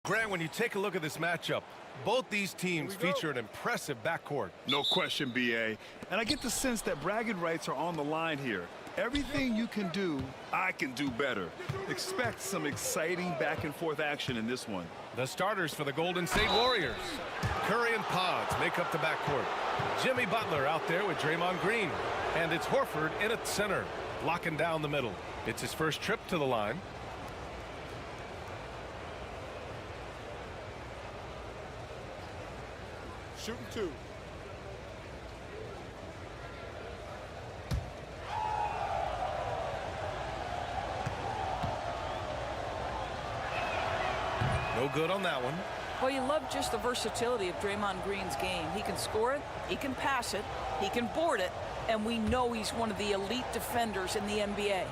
Grant, when you take a look at this matchup, both these teams feature an impressive backcourt. No question, B.A. And I get the sense that bragging rights are on the line here. Everything you can do, I can do better. Expect some exciting back-and-forth action in this one. The starters for the Golden State Warriors. Curry and Pods make up the backcourt. Jimmy Butler out there with Draymond Green. And it's Horford in at center, locking down the middle. It's his first trip to the line. Shooting two. No good on that one. Well, you love just the versatility of Draymond Green's game. He can score it, he can pass it, he can board it, and we know he's one of the elite defenders in the NBA.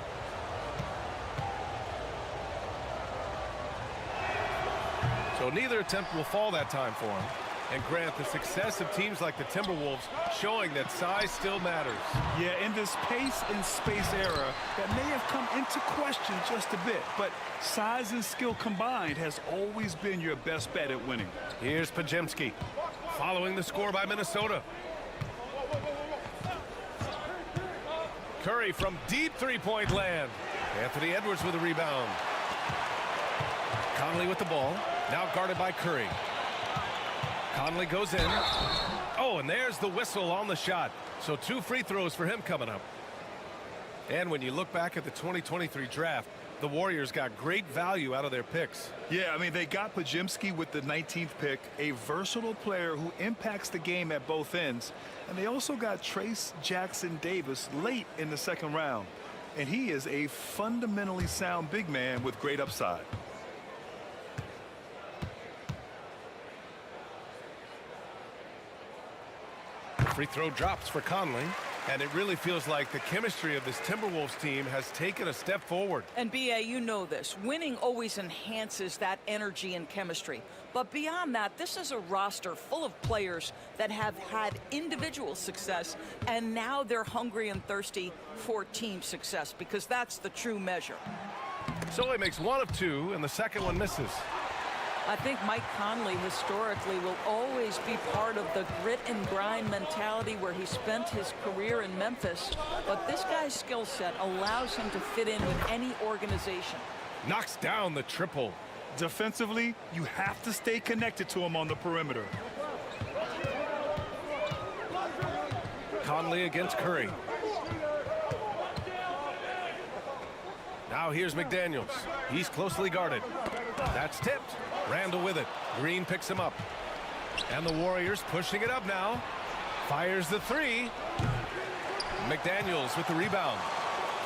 So neither attempt will fall that time for him. And Grant, the success of teams like the Timberwolves showing that size still matters. Yeah, in this pace and space era, that may have come into question just a bit, but size and skill combined has always been your best bet at winning. Here's Pajemski, following the score by Minnesota. Curry from deep three-point land. Anthony Edwards with a rebound. Conley with the ball, now guarded by Curry. Conley goes in. Oh, and there's the whistle on the shot. So 2 free throws for him coming up. And when you look back at the 2023 draft, the Warriors got great value out of their picks. Yeah, I mean, they got Pajemski with the 19th pick, a versatile player who impacts the game at both ends. And they also got Trace Jackson Davis late in the second round. And he is a fundamentally sound big man with great upside. Free throw drops for Conley, and it really feels like the chemistry of this Timberwolves team has taken a step forward. And B.A., you know this. Winning always enhances that energy and chemistry. But beyond that, this is a roster full of players that have had individual success, and now they're hungry and thirsty for team success, because that's the true measure. So he makes 1 of 2, and the second one misses. I think Mike Conley historically will always be part of the grit and grind mentality where he spent his career in Memphis. But this guy's skill set allows him to fit in with any organization. Knocks down the triple. Defensively, you have to stay connected to him on the perimeter. Conley against Curry. Now here's McDaniels. He's closely guarded. That's tipped. Randall with it. Green picks him up. And the Warriors pushing it up now. Fires the 3. McDaniels with the rebound.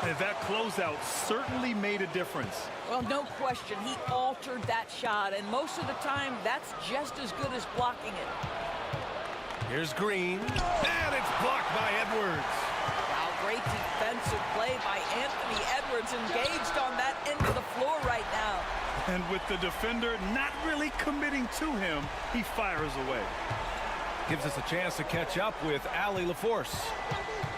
And that closeout certainly made a difference. Well, no question. He altered that shot, and most of the time, that's just as good as blocking it. Here's Green. And it's blocked by Edwards. Wow, great defensive play by Anthony Edwards, engaged on that end of the floor right now. And with the defender not really committing to him, he fires away. Gives us a chance to catch up with Allie LaForce.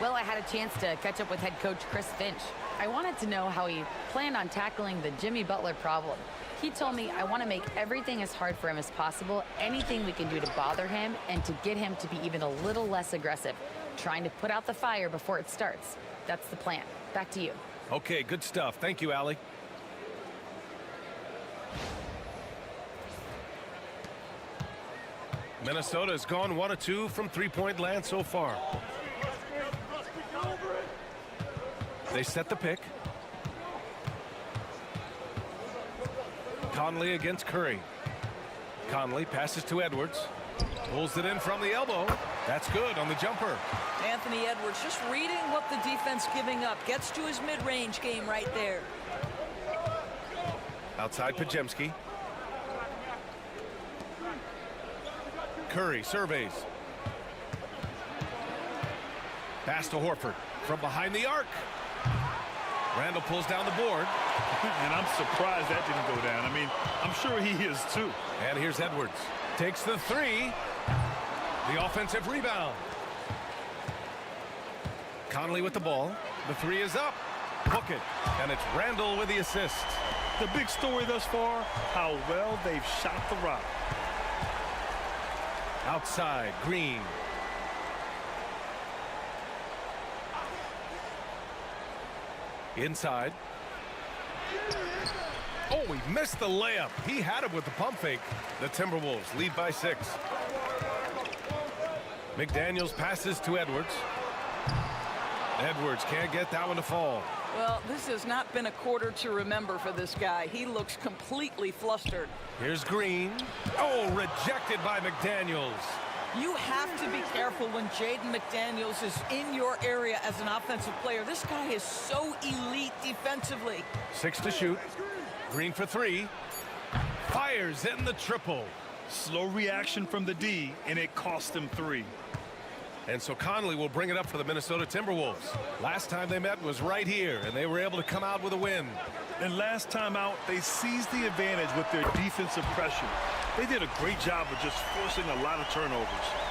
Well, I had a chance to catch up with head coach Chris Finch. I wanted to know how he planned on tackling the Jimmy Butler problem. He told me I want to make everything as hard for him as possible, anything we can do to bother him and to get him to be even a little less aggressive, trying to put out the fire before it starts. That's the plan. Back to you. Okay, good stuff. Thank you, Allie. Minnesota has gone 1 of 2 from three-point land so far. They set the pick. Conley against Curry. Conley passes to Edwards. Pulls it in from the elbow. That's good on the jumper. Anthony Edwards just reading what the defense giving up. Gets to his mid-range game right there. Outside Pajemski. Curry surveys. Pass to Horford from behind the arc. Randall pulls down the board. And I'm surprised that didn't go down. I mean, I'm sure he is too. And here's Edwards. Takes the 3. The offensive rebound. Conley with the ball. The 3 is up. Book it. And it's Randall with the assist. The big story thus far, how well they've shot the rock. Outside, Green. Inside. Oh, he missed the layup. He had it with the pump fake. The Timberwolves lead by 6. McDaniels passes to Edwards. Edwards can't get that one to fall. Well, this has not been a quarter to remember for this guy. He looks completely flustered. Here's Green. Oh, rejected by McDaniels. You have to be careful when Jaden McDaniels is in your area as an offensive player. This guy is so elite defensively. 6 to shoot. Green for 3. Fires in the triple. Slow reaction from the D, and it cost him 3. And so Conley will bring it up for the Minnesota Timberwolves. Last time they met was right here, and they were able to come out with a win. And last time out, they seized the advantage with their defensive pressure. They did a great job of just forcing a lot of turnovers.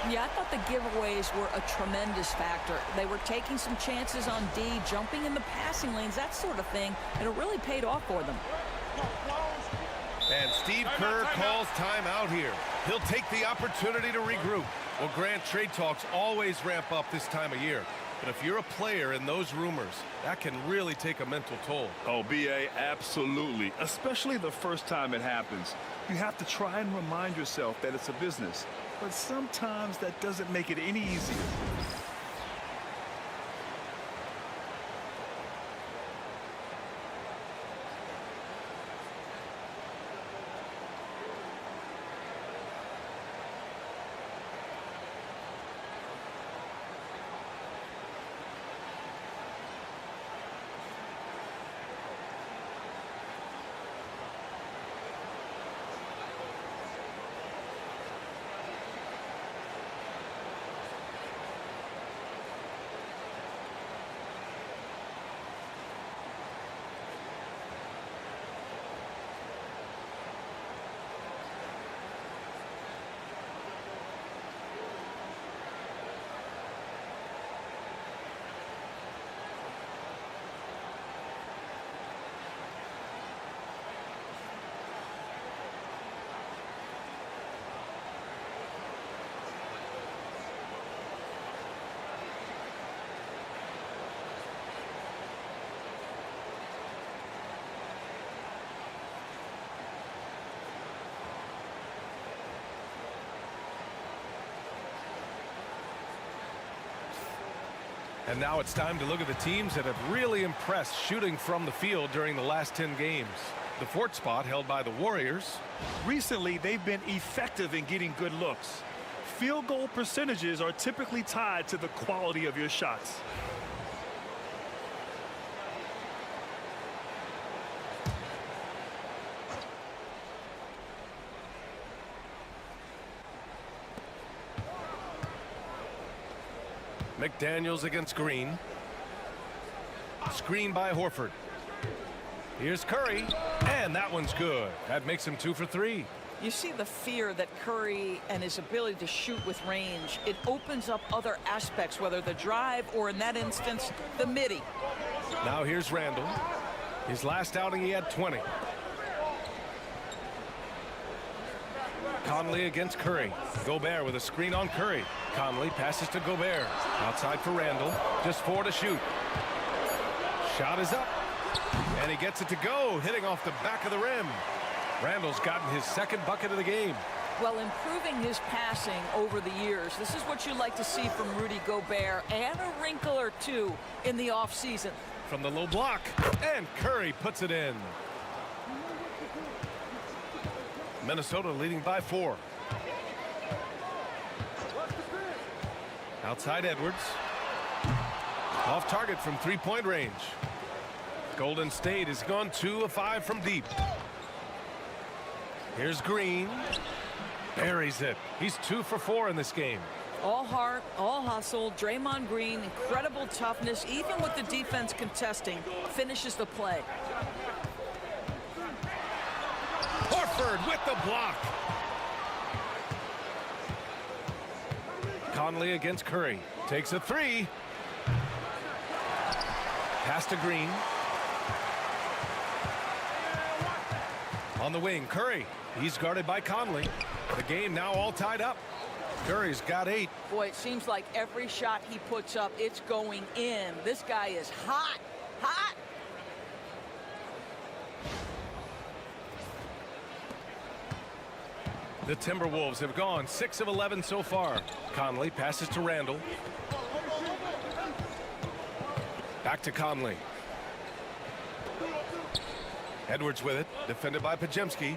Yeah, I thought the giveaways were a tremendous factor. They were taking some chances on D, jumping in the passing lanes, that sort of thing, and it really paid off for them. And Steve Kerr calls timeout here. He'll take the opportunity to regroup. Well, Grant, trade talks always ramp up this time of year. But if you're a player in those rumors, that can really take a mental toll. Oh, B.A., absolutely. Especially the first time it happens. You have to try and remind yourself that it's a business. But sometimes that doesn't make it any easier. And now it's time to look at the teams that have really impressed shooting from the field during the last 10 games. The 4th spot held by the Warriors. Recently, they've been effective in getting good looks. Field goal percentages are typically tied to the quality of your shots. McDaniels against Green. Screen by Horford. Here's Curry, and that one's good. That makes him 2 for 3. You see the fear that Curry and his ability to shoot with range. It opens up other aspects, whether the drive or, in that instance, the midi. Now here's Randall. His last outing, he had 20. Conley against Curry. Gobert with a screen on Curry. Conley passes to Gobert. Outside for Randall. Just 4 to shoot. Shot is up. And he gets it to go, hitting off the back of the rim. Randall's gotten his 2nd bucket of the game. Well, improving his passing over the years, this is what you like to see from Rudy Gobert, and a wrinkle or two in the offseason. From the low block, and Curry puts it in. Minnesota leading by 4. Outside Edwards. Off target from 3-point range. Golden State has gone 2 of 5 from deep. Here's Green. Buries it. He's 2 for 4 in this game. All heart, all hustle. Draymond Green, incredible toughness, even with the defense contesting, finishes the play. Horford with the block. Conley against Curry. Takes a 3. Pass to Green. On the wing, Curry. He's guarded by Conley. The game now all tied up. Curry's got 8. Boy, it seems like every shot he puts up, it's going in. This guy is hot, hot. The Timberwolves have gone 6 of 11 so far. Conley passes to Randall. Back to Conley. Edwards with it, defended by Pajemski.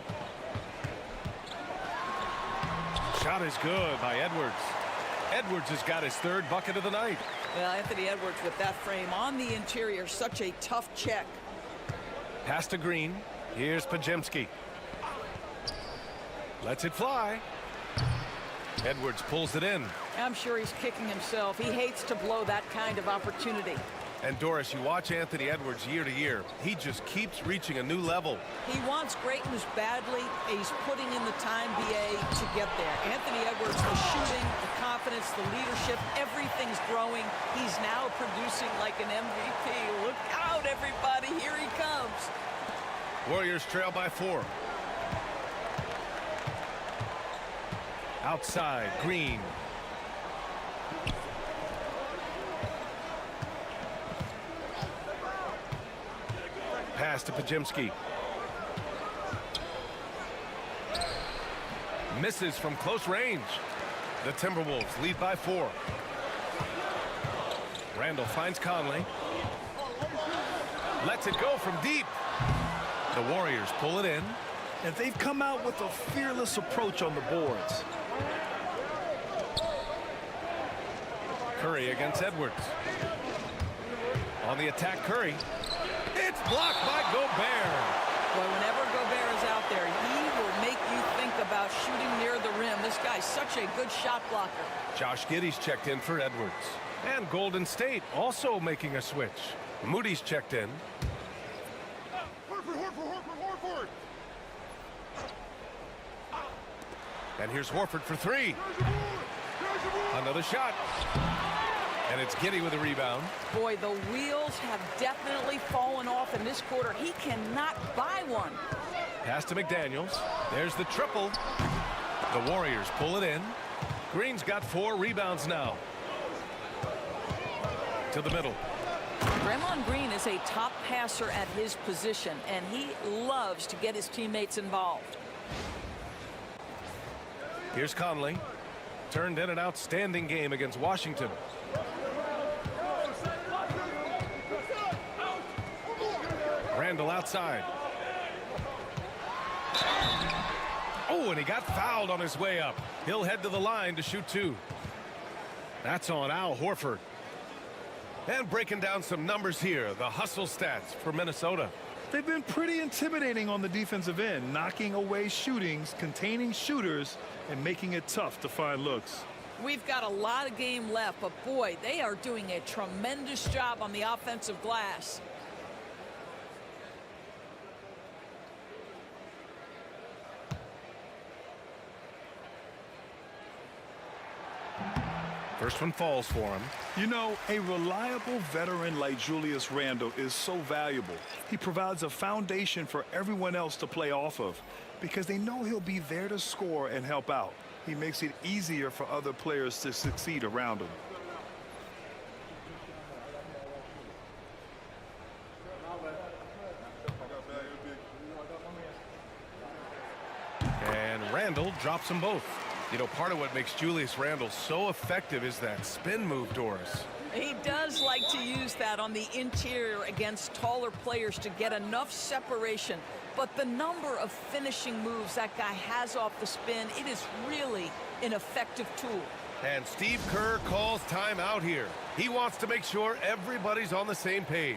Shot is good by Edwards. Edwards has got his 3rd bucket of the night. Well, Anthony Edwards with that frame on the interior, such a tough check. Pass to Green. Here's Pajemski. Lets it fly. Edwards pulls it in. I'm sure he's kicking himself. He hates to blow that kind of opportunity. And Doris, you watch Anthony Edwards year to year. He just keeps reaching a new level. He wants greatness badly. He's putting in the time, BA, to get there. Anthony Edwards, the shooting, the confidence, the leadership, everything's growing. He's now producing like an MVP. Look out, everybody. Here he comes. Warriors trail by 4. Outside, Green. Pass to Pajemski. Misses from close range. The Timberwolves lead by 4. Randall finds Conley. Lets it go from deep. The Warriors pull it in. And they've come out with a fearless approach on the boards. Curry against Edwards. On the attack, Curry. It's blocked by Gobert. Boy, whenever Gobert is out there, he will make you think about shooting near the rim. This guy's such a good shot blocker. Josh Giddey's checked in for Edwards. And Golden State also making a switch. Moody's checked in. And here's Horford for 3. Another shot. And it's Giddey with a rebound. Boy, the wheels have definitely fallen off in this quarter. He cannot buy one. Pass to McDaniels. There's the triple. The Warriors pull it in. Green's got 4 rebounds now. To the middle. Draymond Green is a top passer at his position, and he loves to get his teammates involved. Here's Conley. Turned in an outstanding game against Washington. Randall outside. Oh, and he got fouled on his way up. He'll head to the line to shoot 2. That's on Al Horford. And breaking down some numbers here, the hustle stats for Minnesota. They've been pretty intimidating on the defensive end, knocking away shootings, containing shooters, and making it tough to find looks. We've got a lot of game left, but boy, they are doing a tremendous job on the offensive glass. First one falls for him. You know, a reliable veteran like Julius Randle is so valuable. He provides a foundation for everyone else to play off of because they know he'll be there to score and help out. He makes it easier for other players to succeed around him. And Randall drops them both. You know, part of what makes Julius Randle so effective is that spin move, Doris. He does like to use that on the interior against taller players to get enough separation. But the number of finishing moves that guy has off the spin, it is really an effective tool. And Steve Kerr calls timeout here. He wants to make sure everybody's on the same page.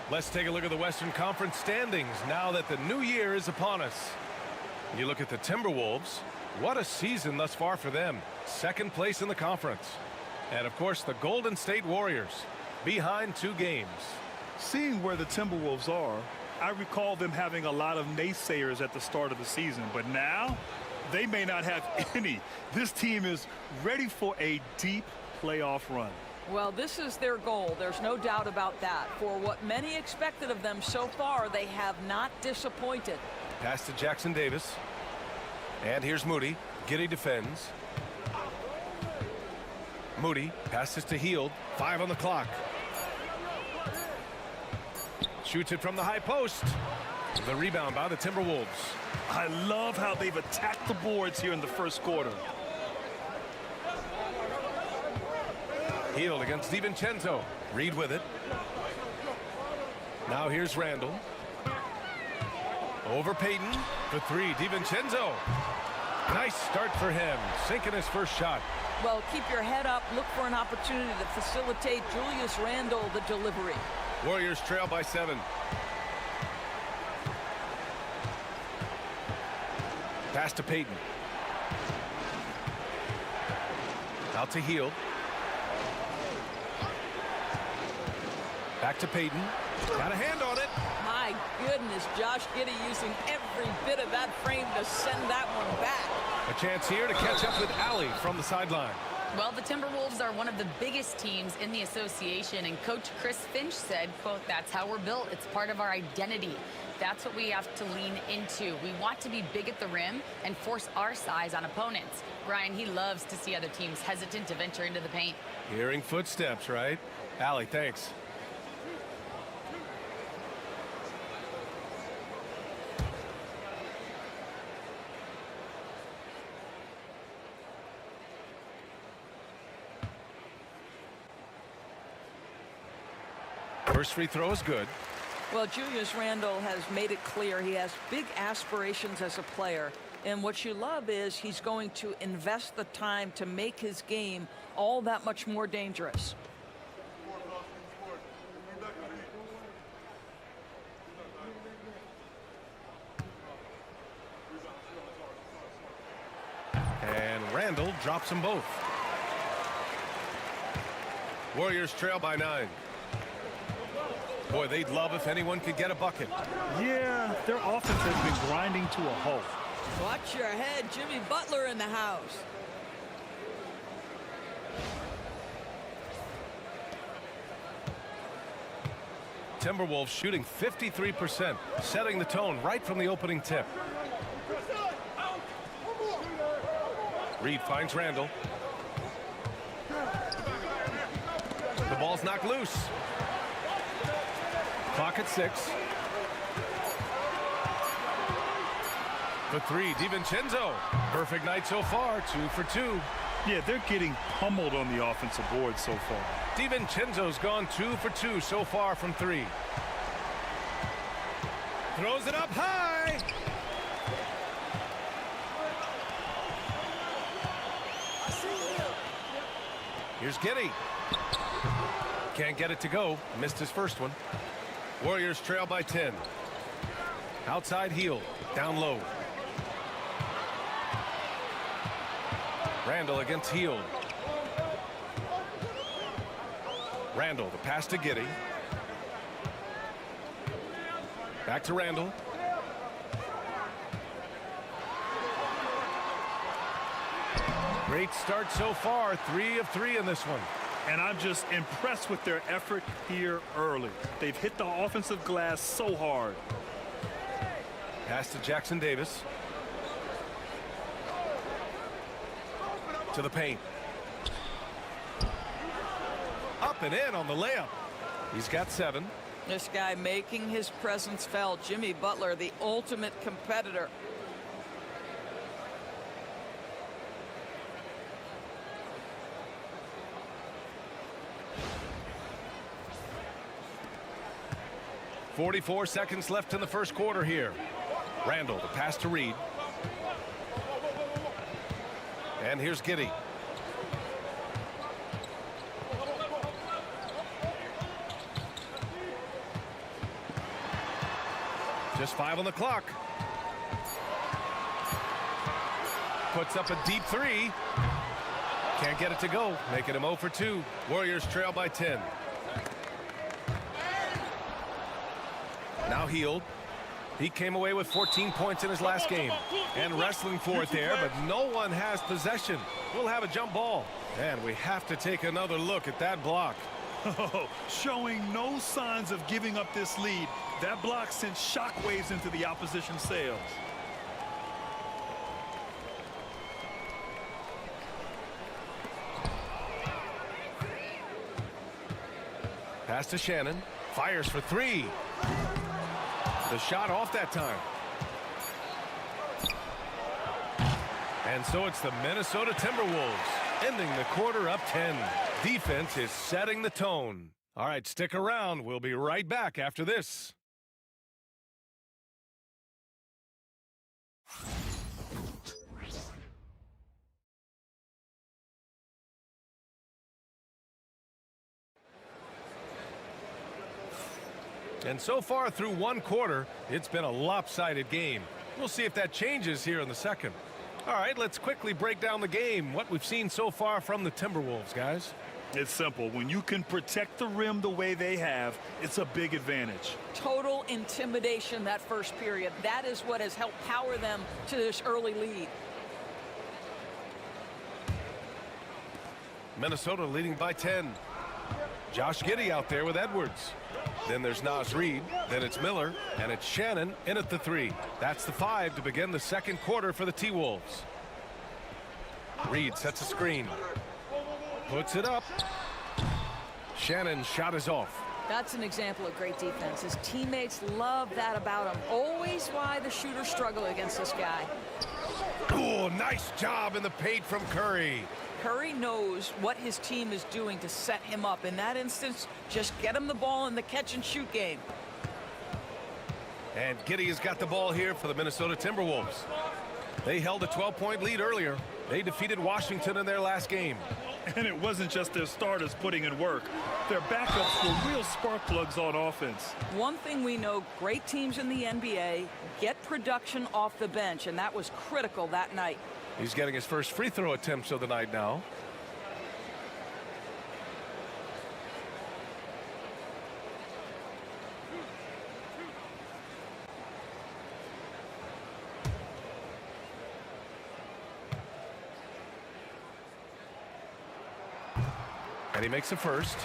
Let's take a look at the Western Conference standings now that the new year is upon us. You look at the Timberwolves. What a season thus far for them. Second place in the conference. And, of course, the Golden State Warriors behind 2 games. Seeing where the Timberwolves are, I recall them having a lot of naysayers at the start of the season. But now, they may not have any. This team is ready for a deep playoff run. Well, this is their goal. There's no doubt about that. For what many expected of them so far, they have not disappointed. Pass to Jackson Davis. And here's Moody. Giddey defends. Moody passes to Hield. 5 on the clock. Shoots it from the high post. The rebound by the Timberwolves. I love how they've attacked the boards here in the first quarter. Hield against DiVincenzo. Reed with it. Now here's Randall. Over Payton for 3. DiVincenzo. Nice start for him. Sinking his first shot. Well, keep your head up. Look for an opportunity to facilitate Julius Randle the delivery. Warriors trail by 7. Pass to Payton. Out to Hield. Back to Payton. Got a hand on it. My goodness, Josh Giddey using every bit of that frame to send that one back. A chance here to catch up with Allie from the sideline. Well, the Timberwolves are one of the biggest teams in the association, and Coach Chris Finch said, quote, "That's how we're built. It's part of our identity. That's what we have to lean into. We want to be big at the rim and force our size on opponents." Brian, he loves to see other teams hesitant to venture into the paint. Hearing footsteps, right? Allie, thanks. First free throw is good. Well, Julius Randle has made it clear he has big aspirations as a player. And what you love is he's going to invest the time to make his game all that much more dangerous. And Randle drops them both. Warriors trail by 9. Boy, they'd love if anyone could get a bucket. Yeah, their offense has been grinding to a halt. Watch your head. Jimmy Butler in the house. Timberwolves shooting 53%, setting the tone right from the opening tip. Reed finds Randle. The ball's knocked loose. Clock at 6. For 3, DiVincenzo. Perfect night so far, 2 for 2. Yeah, they're getting pummeled on the offensive board so far. DiVincenzo's gone 2 for 2 so far from 3. Throws it up high. Here's Giddey. Can't get it to go. Missed his first one. Warriors trail by 10. Outside Hield. Down low. Randle against Hield. Randle, the pass to Giddey. Back to Randle. Great start so far. 3 of 3 in this one. And I'm just impressed with their effort here early. They've hit the offensive glass so hard. Pass to Jackson Davis. To the paint. Up and in on the layup. He's got 7. This guy making his presence felt. Jimmy Butler, the ultimate competitor. .44 seconds left in the first quarter here. Randle, the pass to Reed. And here's Giddey. Just 5 on the clock. Puts up a deep three. Can't get it to go, making him 0 for 2. Warriors trail by 10. Now Hield. He came away with 14 points in his last game. And wrestling for it there, but no one has possession. We'll have a jump ball. And we have to take another look at that block. Showing no signs of giving up this lead. That block sent shockwaves into the opposition sails. Pass to Shannon. Fires for 3. The shot off that time. And so it's the Minnesota Timberwolves ending the quarter up 10. Defense is setting the tone. All right, stick around. We'll be right back after this. And so far through one quarter, it's been a lopsided game. We'll see if that changes here in the second. All right, let's quickly break down the game, what we've seen so far from the Timberwolves, guys. It's simple. When you can protect the rim the way they have, it's a big advantage. Total intimidation that first period. That is what has helped power them to this early lead. Minnesota leading by 10. Josh Giddey out there with Edwards. Then there's Naz Reid. Then it's Miller. And it's Shannon in at the 3. That's the 5 to begin the second quarter for the T-Wolves. Reid sets a screen. Puts it up. Shannon's shot is off. That's an example of great defense. His teammates love that about him. Always why the shooters struggle against this guy. Oh, nice job in the paint from Curry. Curry knows what his team is doing to set him up. In that instance, just get him the ball in the catch-and-shoot game. And Giddey has got the ball here for the Minnesota Timberwolves. They held a 12-point lead earlier. They defeated Washington in their last game. And it wasn't just their starters putting in work. Their backups were real spark plugs on offense. One thing we know, great teams in the NBA get production off the bench, and that was critical that night. He's getting his first free throw attempts of the night now. And he makes the first.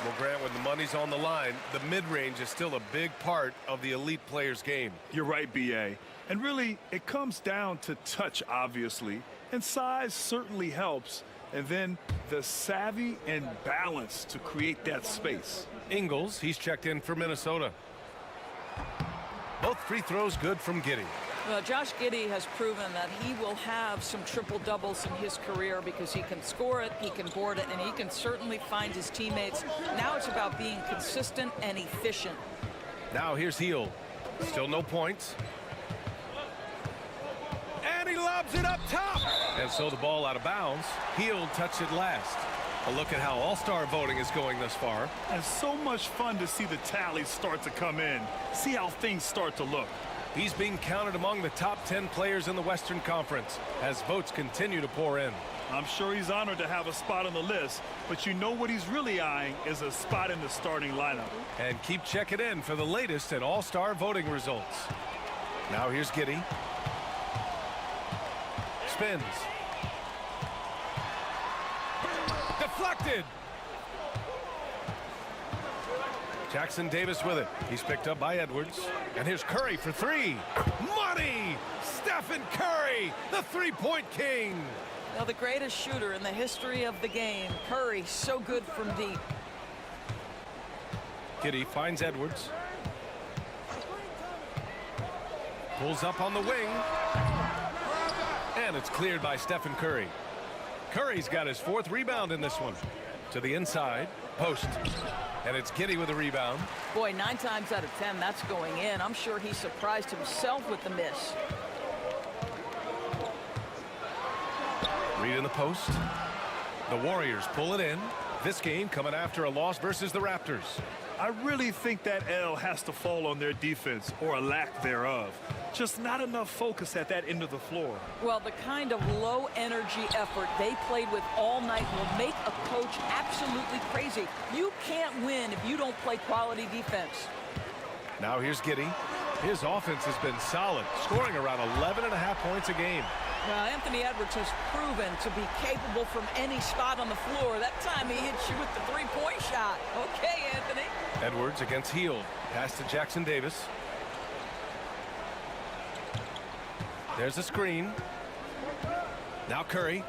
Well, Grant, when the money's on the line, the mid-range is still a big part of the elite player's game. You're right, B.A. And really, it comes down to touch, obviously, and size certainly helps, and then the savvy and balance to create that space. Ingles, he's checked in for Minnesota. Both free throws good from Giddey. Well, Josh Giddey has proven that he will have some triple-doubles in his career because he can score it, he can board it, and he can certainly find his teammates. Now it's about being consistent and efficient. Now here's Hield. Still no points. And he lobs it up top. And so the ball out of bounds. Hield touched it last. A look at how all-star voting is going thus far. And so much fun to see the tallies start to come in. See how things start to look. He's being counted among the top 10 players in the Western Conference as votes continue to pour in. I'm sure he's honored to have a spot on the list, but you know what he's really eyeing is a spot in the starting lineup. And keep checking in for the latest in all-star voting results. Now here's Giddey. Spins. Deflected. Jackson Davis with it. He's picked up by Edwards. And here's Curry for 3. Money! Stephen Curry, the three-point king. Now, the greatest shooter in the history of the game, Curry, so good from deep. Giddey finds Edwards. Pulls up on the wing. And it's cleared by Stephen Curry. Curry's got his 4th rebound in this one. To the inside. Post. And it's Giddey with a rebound. Boy, 9 times out of 10, that's going in. I'm sure he surprised himself with the miss. Reid in the post. The Warriors pull it in. This game coming after a loss versus the Raptors. I really think that L has to fall on their defense, or a lack thereof. Just not enough focus at that end of the floor. Well, the kind of low-energy effort they played with all night will make a coach absolutely crazy. You can't win if you don't play quality defense. Now here's Giddey. His offense has been solid, scoring around 11.5 points a game. Now, Anthony Edwards has proven to be capable from any spot on the floor. That time he hit you with the three-point shot. Okay, Anthony. Edwards against Hield. Pass to Jackson Davis. There's a screen. Now Curry.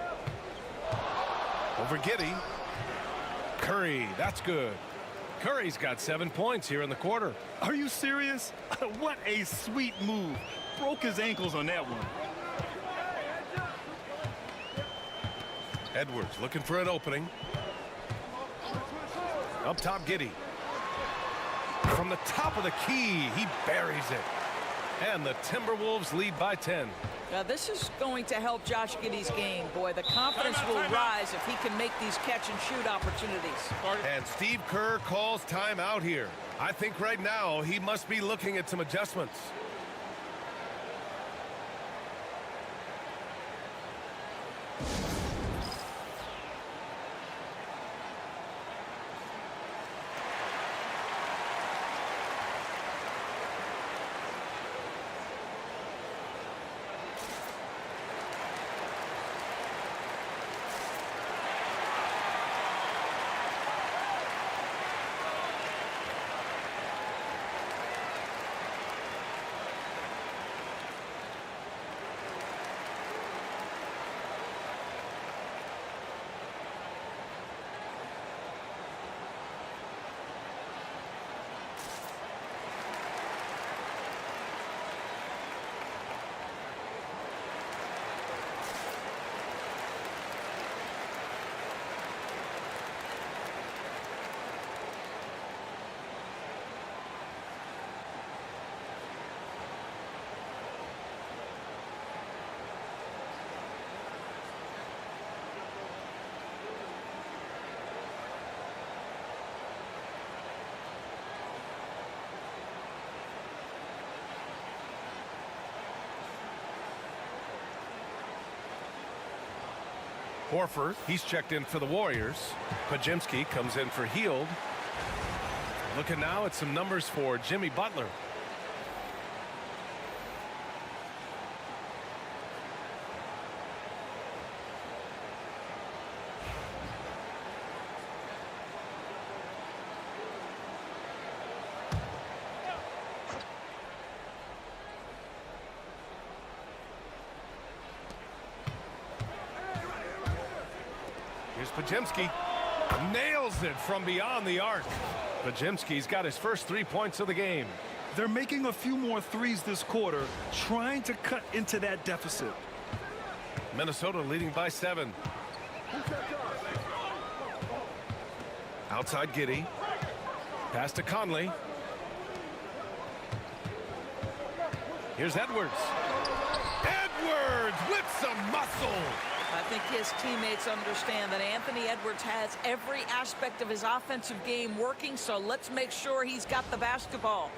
Over Giddey. Curry, that's good. Curry's got 7 points here in the quarter. Are you serious? What a sweet move. Broke his ankles on that one. Edwards looking for an opening. Up top, Giddey. From the top of the key, he buries it. And the Timberwolves lead by 10. Now, this is going to help Josh Giddey's game. Boy, the confidence will rise if he can make these catch-and-shoot opportunities. And Steve Kerr calls timeout here. I think right now he must be looking at some adjustments. Horford, he's checked in for the Warriors. Pajimski comes in for Hield. Looking now at some numbers for Jimmy Butler. Here's Pajimski. Nails it from beyond the arc. Pajimski's got his first 3 points of the game. They're making a few more threes this quarter, trying to cut into that deficit. Minnesota leading by 7. Outside Giddey. Pass to Conley. Here's Edwards. Edwards with some muscle. I think his teammates understand that Anthony Edwards has every aspect of his offensive game working, so let's make sure he's got the basketball.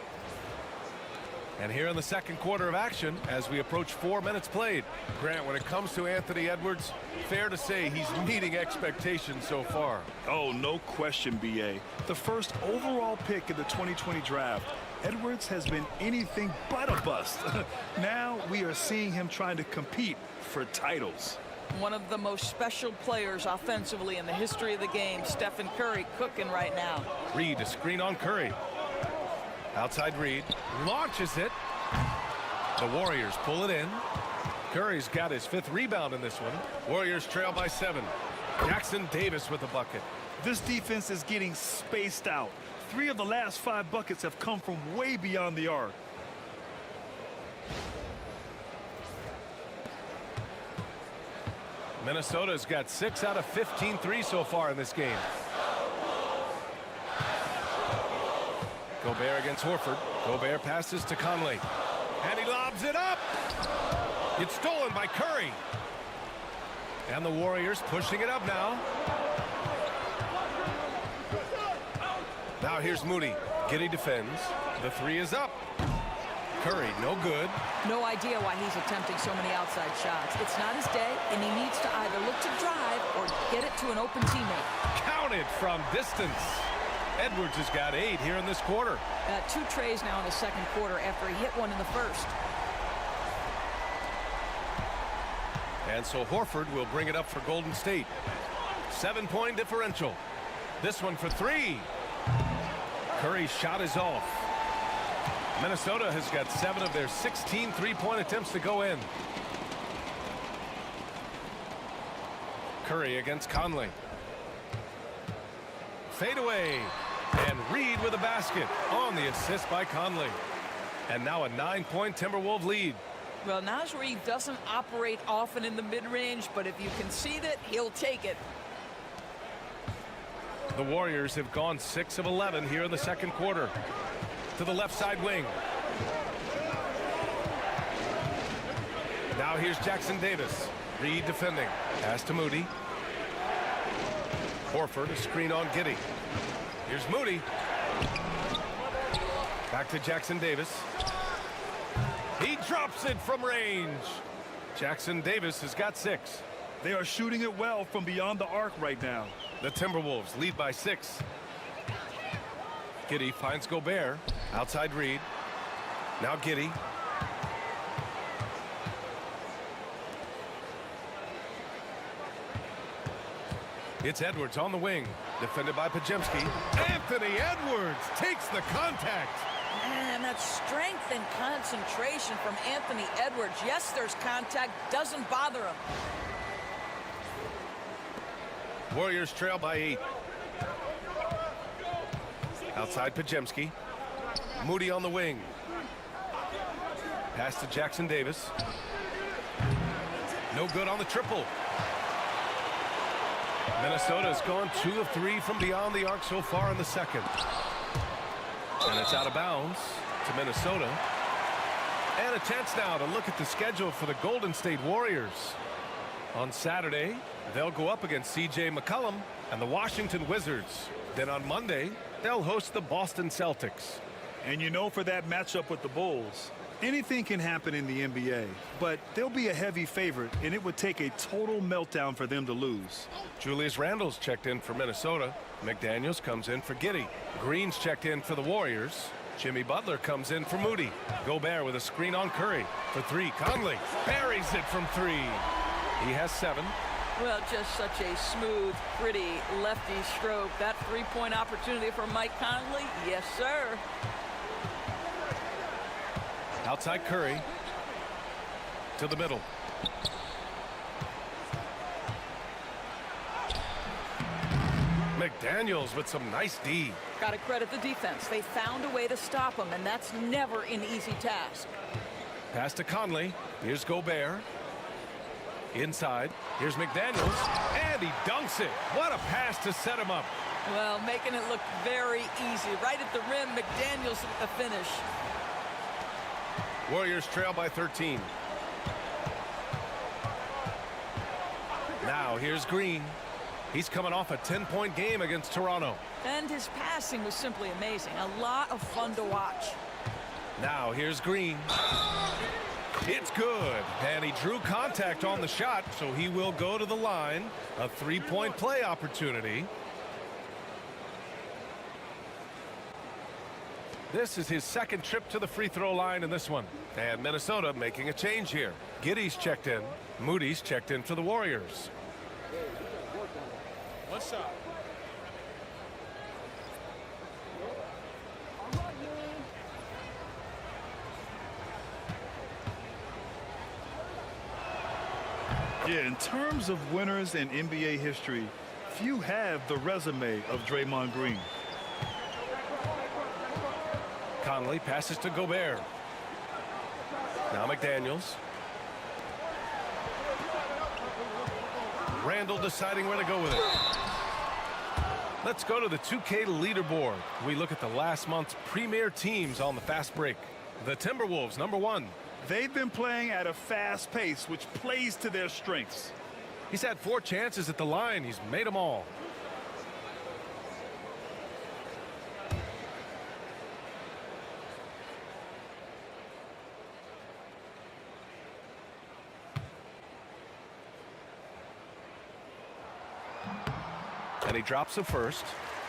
And here in the second quarter of action, as we approach 4 minutes played. Grant, when it comes to Anthony Edwards, fair to say he's meeting expectations so far. Oh, no question, B.A. The first overall pick in the 2020 draft, Edwards has been anything but a bust. Now we are seeing him trying to compete for titles. One of the most special players offensively in the history of the game, Stephen Curry, cooking right now. Reed, a screen on Curry. Outside Reed, launches it. The Warriors pull it in. Curry's got his 5th rebound in this one. Warriors trail by 7. Jackson Davis with the bucket. This defense is getting spaced out. 3 of the last 5 buckets have come from way beyond the arc. Minnesota's got 6 out of 15 threes so far in this game. Gobert against Horford. Gobert passes to Conley. And he lobs it up. It's stolen by Curry. And the Warriors pushing it up now. Now Now here's Moody. Giddey defends. The three is up. Curry, no good. No idea why he's attempting so many outside shots. It's not his day, and he needs to either look to drive or get it to an open teammate. Counted from distance. Edwards has got 8 here in this quarter. 2 trays now in the second quarter after he hit one in the first. And so Horford will bring it up for Golden State. 7-point differential. This one for 3. Curry's shot is off. Minnesota has got 7 of their 16 three-point attempts to go in. Curry against Conley. Fade away. And Reed with a basket on the assist by Conley. And now a 9-point Timberwolves lead. Well, Naz Reid doesn't operate often in the mid-range, but if you concede it, he'll take it. The Warriors have gone 6 of 11 here in the second quarter. To the left side wing. Now here's Jackson Davis. Reed defending. Pass to Moody. Horford, a screen on Giddey. Here's Moody. Back to Jackson Davis. He drops it from range. Jackson Davis has got 6. They are shooting it well from beyond the arc right now. The Timberwolves lead by 6. Giddey finds Gobert. Outside Reed. Now Giddey. It's Edwards on the wing. Defended by Pajemski. Anthony Edwards takes the contact. Man, that strength and concentration from Anthony Edwards. Yes, there's contact. Doesn't bother him. Warriors trail by 8. Outside Pajemski. Moody on the wing. Pass to Jackson Davis. No good on the triple. Minnesota has gone 2 of 3 from beyond the arc so far in the second. And it's out of bounds to Minnesota. And a chance now to look at the schedule for the Golden State Warriors. On Saturday, they'll go up against C.J. McCollum and the Washington Wizards. Then on Monday, they'll host the Boston Celtics. And you know, for that matchup with the Bulls, anything can happen in the NBA, but they'll be a heavy favorite, and it would take a total meltdown for them to lose. Julius Randle's checked in for Minnesota. McDaniels comes in for Giddey. Green's checked in for the Warriors. Jimmy Butler comes in for Moody. Gobert with a screen on Curry. For 3, Conley buries it from 3. He has 7. Well, just such a smooth, pretty lefty stroke. That three-point opportunity for Mike Conley, yes, sir. Outside Curry. To the middle. McDaniels with some nice D. Got to credit the defense. They found a way to stop him, and that's never an easy task. Pass to Conley. Here's Gobert. Inside. Here's McDaniels. And he dunks it. What a pass to set him up. Well, making it look very easy. Right at the rim, McDaniels at the finish. Warriors trail by 13. Now here's Green. He's coming off a 10-point game against Toronto. And his passing was simply amazing. A lot of fun to watch. Now here's Green. It's good. And he drew contact on the shot, so he will go to the line. A 3-point play opportunity. This is his second trip to the free throw line in this one. And Minnesota making a change here. Giddey's checked in. Moody's checked in for the Warriors. What's up? Yeah, in terms of winners in NBA history, few have the resume of Draymond Green. Conley passes to Gobert. Now McDaniels. Randle deciding where to go with it. Let's go to the 2K leaderboard. We look at the last month's premier teams on the fast break. The Timberwolves, number 1. They've been playing at a fast pace, which plays to their strengths. He's had 4 chances at the line. He's made them all. And he drops the first.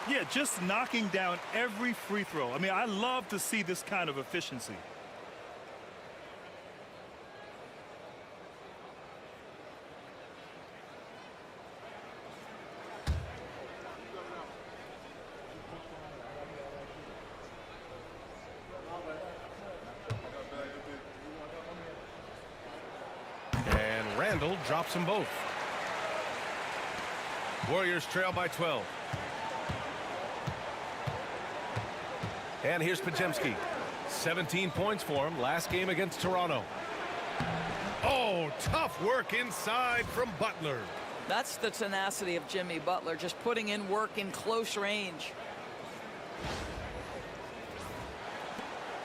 Yeah, just knocking down every free throw. I mean, I love to see this kind of efficiency. And Randall drops them both. Warriors trail by 12. And here's Pajemski. 17 points for him last game against Toronto. Oh, tough work inside from Butler. That's the tenacity of Jimmy Butler, just putting in work in close range.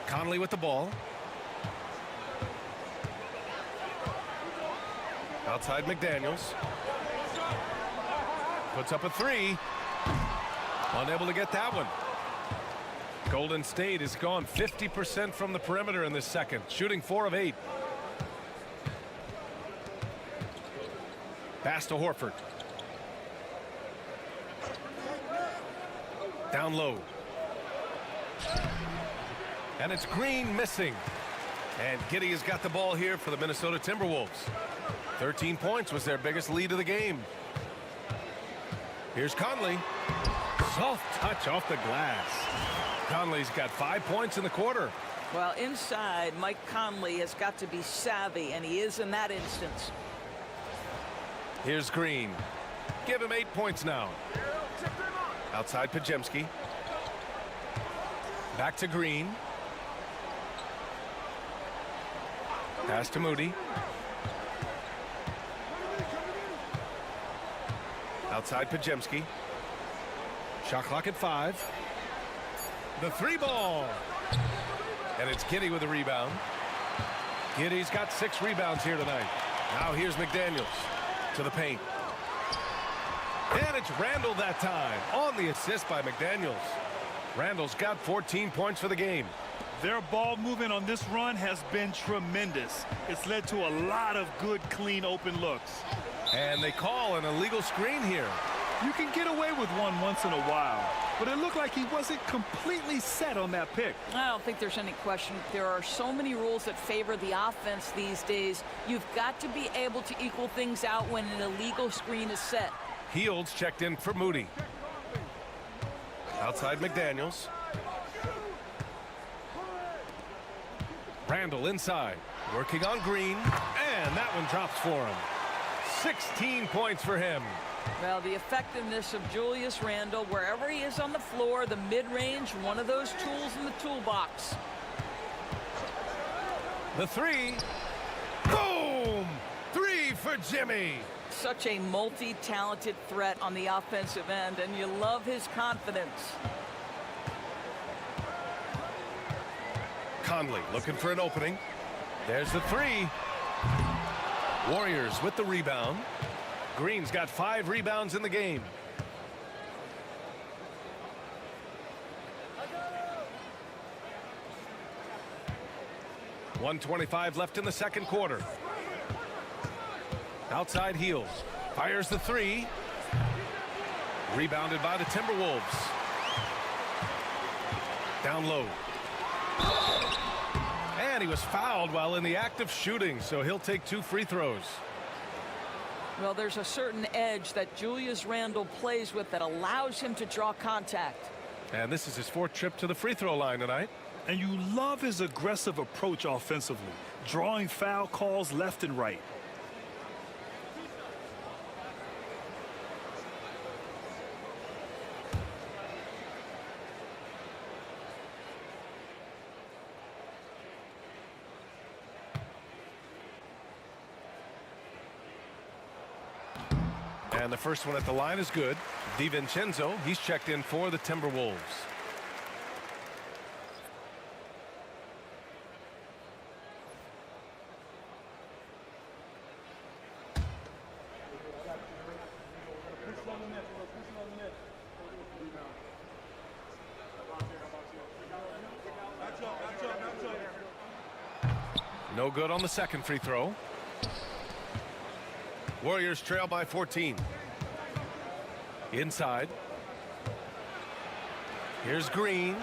Conley with the ball. Outside McDaniels. Puts up a three. Unable to get that one. Golden State has gone 50% from the perimeter in this second, shooting 4 of 8. Pass to Horford. Down low. And it's Green missing. And Giddey has got the ball here for the Minnesota Timberwolves. 13 points was their biggest lead of the game. Here's Conley. Soft touch off the glass. Conley's got 5 points in the quarter. Well, inside, Mike Conley has got to be savvy, and he is in that instance. Here's Green. Give him 8 points now. Outside Pajemski. Back to Green. Pass to Moody. Outside Pajemski. Shot clock at 5. The 3 ball. And it's Giddey with a rebound. Giddey's got 6 rebounds here tonight. Now here's McDaniels to the paint. And it's Randall that time on the assist by McDaniels. Randall's got 14 points for the game. Their ball movement on this run has been tremendous. It's led to a lot of good, clean, open looks. And they call an illegal screen here. You can get away with one once in a while, but it looked like he wasn't completely set on that pick. I don't think there's any question. There are so many rules that favor the offense these days. You've got to be able to equal things out when an illegal screen is set. Heald's checked in for Moody. Outside McDaniels. Randall inside, working on Green, and that one drops for him. 16 points for him. Well, the effectiveness of Julius Randle, wherever he is on the floor, the mid-range, one of those tools in the toolbox. The 3. Boom! 3 for Jimmy. Such a multi-talented threat on the offensive end, and you love his confidence. Conley looking for an opening. There's the 3. Warriors with the rebound. Green's got 5 rebounds in the game. .125 left in the second quarter. Outside Heals. Fires the 3. Rebounded by the Timberwolves. Down low. And he was fouled while in the act of shooting, so he'll take 2 free throws. Well, there's a certain edge that Julius Randle plays with that allows him to draw contact. And this is his 4th trip to the free throw line tonight. And you love his aggressive approach offensively, drawing foul calls left and right. And the first one at the line is good. DiVincenzo, he's checked in for the Timberwolves. No good on the second free throw. Warriors trail by 14. Inside. Here's Green.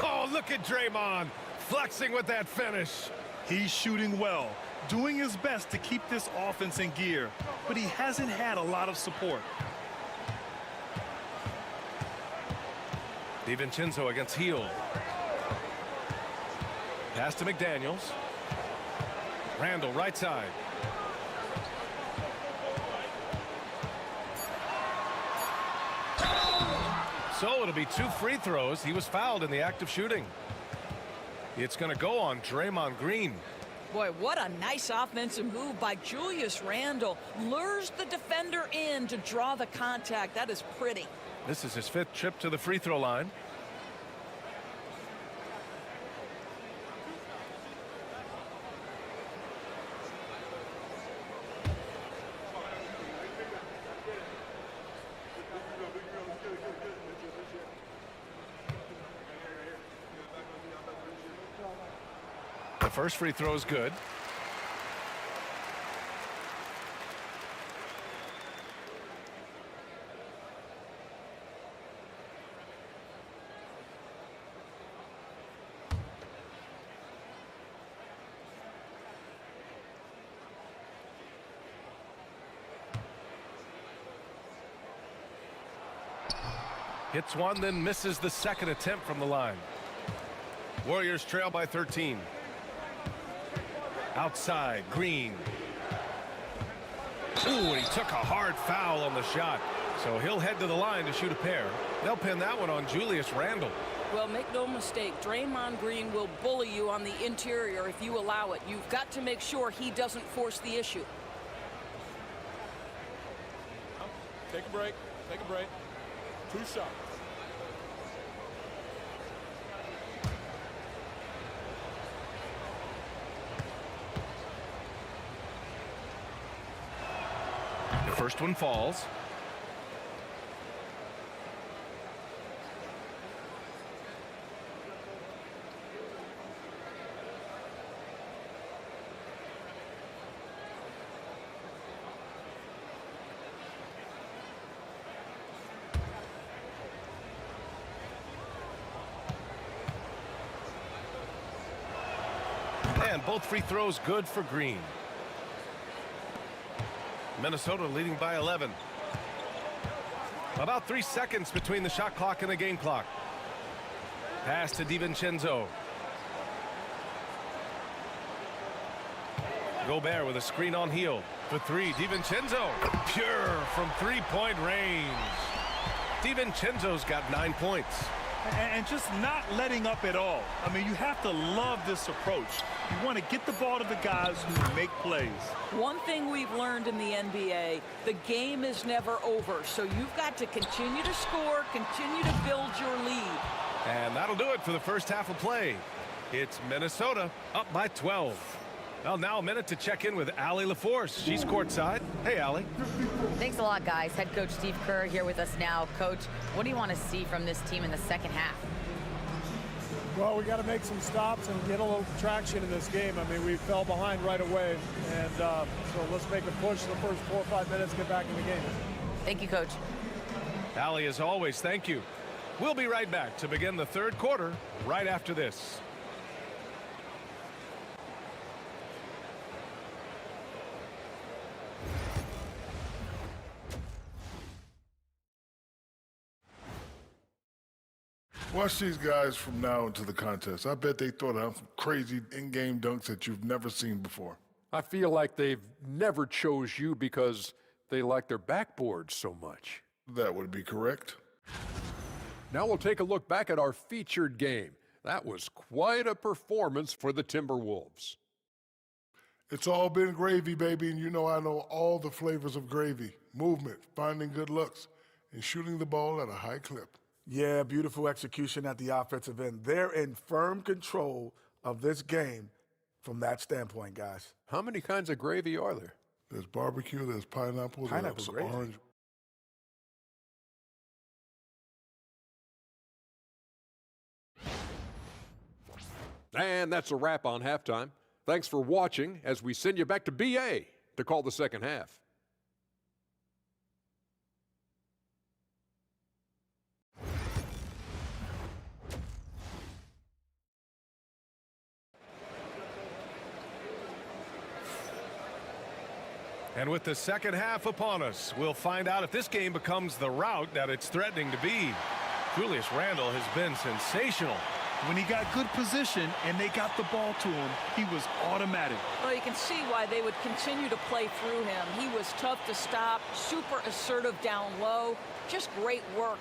Oh, look at Draymond flexing with that finish. He's shooting well, doing his best to keep this offense in gear, but he hasn't had a lot of support. DiVincenzo against Hield. Pass to McDaniels. Randall right side. So it'll be 2 free throws. He was fouled in the act of shooting. It's going to go on Draymond Green. Boy, what a nice offensive move by Julius Randle. Lures the defender in to draw the contact. That is pretty. This is his 5th trip to the free throw line. The first free throw is good. Hits one, then misses the second attempt from the line. Warriors trail by 13. Outside, Green. Ooh, and he took a hard foul on the shot. So he'll head to the line to shoot a pair. They'll pin that one on Julius Randle. Well, make no mistake, Draymond Green will bully you on the interior if you allow it. You've got to make sure he doesn't force the issue. Take a break. Take a break. 2 shots. The first one falls. And both free throws good for Green. Minnesota leading by 11. About 3 seconds between the shot clock and the game clock. Pass to DiVincenzo. Gobert with a screen on Hield. For 3, DiVincenzo. Pure from 3-point range. DiVincenzo's got 9 points. And just not letting up at all. I mean, you have to love this approach. You want to get the ball to the guys who make plays. One thing we've learned in the NBA, the game is never over. So you've got to continue to score, continue to build your lead. And that'll do it for the first half of play. It's Minnesota up by 12. Well, now a minute to check in with Allie LaForce. She's courtside. Hey, Allie. Thanks a lot, guys. Head coach Steve Kerr here with us now. Coach, what do you want to see from this team in the second half? Well, we got to make some stops and get a little traction in this game. I mean, we fell behind right away, and so let's make a push the first 4 or 5 minutes, get back in the game. Thank you, Coach. Allie, as always, thank you. We'll be right back to begin the third quarter right after this. Watch these guys from now into the contest. I bet they throw down some crazy in-game dunks that you've never seen before. I feel like they've never chose you because they like their backboards so much. That would be correct. Now we'll take a look back at our featured game. That was quite a performance for the Timberwolves. It's all been gravy, baby, and you know I know all the flavors of gravy. Movement, finding good looks, and shooting the ball at a high clip. Yeah, beautiful execution at the offensive end. They're in firm control of this game from that standpoint, guys. How many kinds of gravy are there? There's barbecue, there's pineapple, there's gravy. orange. And that's a wrap on halftime. Thanks for watching as we send you back to BA to call the second half. And with the second half upon us, we'll find out if this game becomes the rout that it's threatening to be. Julius Randle has been sensational. When he got good position and they got the ball to him, he was automatic. Well, you can see why they would continue to play through him. He was tough to stop, super assertive down low, just great work.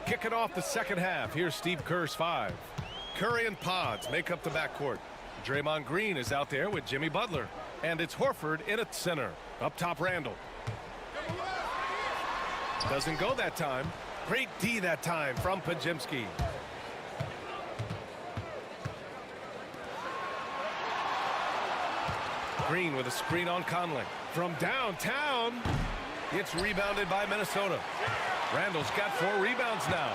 Kicking off the second half, here's Steve Kerr's 5. Curry and Pods make up the backcourt. Draymond Green is out there with Jimmy Butler. And it's Horford in at center. Up top, Randle. Doesn't go that time. Great D that time from Pajimski. Green with a screen on Conley. From downtown, it's rebounded by Minnesota. Randall's got 4 rebounds now.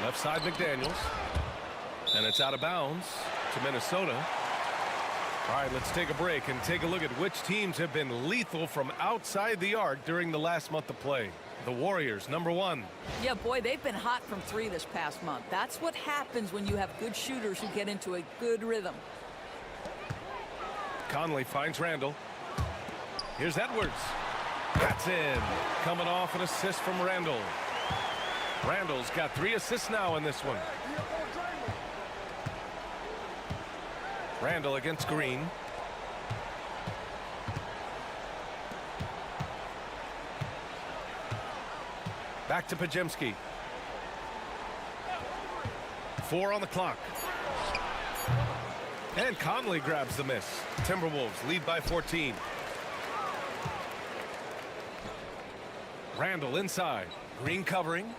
Left side, McDaniels. And it's out of bounds to Minnesota. All right, let's take a break and take a look at which teams have been lethal from outside the arc during the last month of play. The Warriors, number 1. Yeah, boy, they've been hot from 3 this past month. That's what happens when you have good shooters who get into a good rhythm. Conley finds Randle. Here's Edwards. That's in. Coming off an assist from Randle. Randle's got 3 assists now in this one. Randle against Green. Back to Pajimski. 4 on the clock. And Conley grabs the miss. Timberwolves lead by 14. Randle inside. Green covering.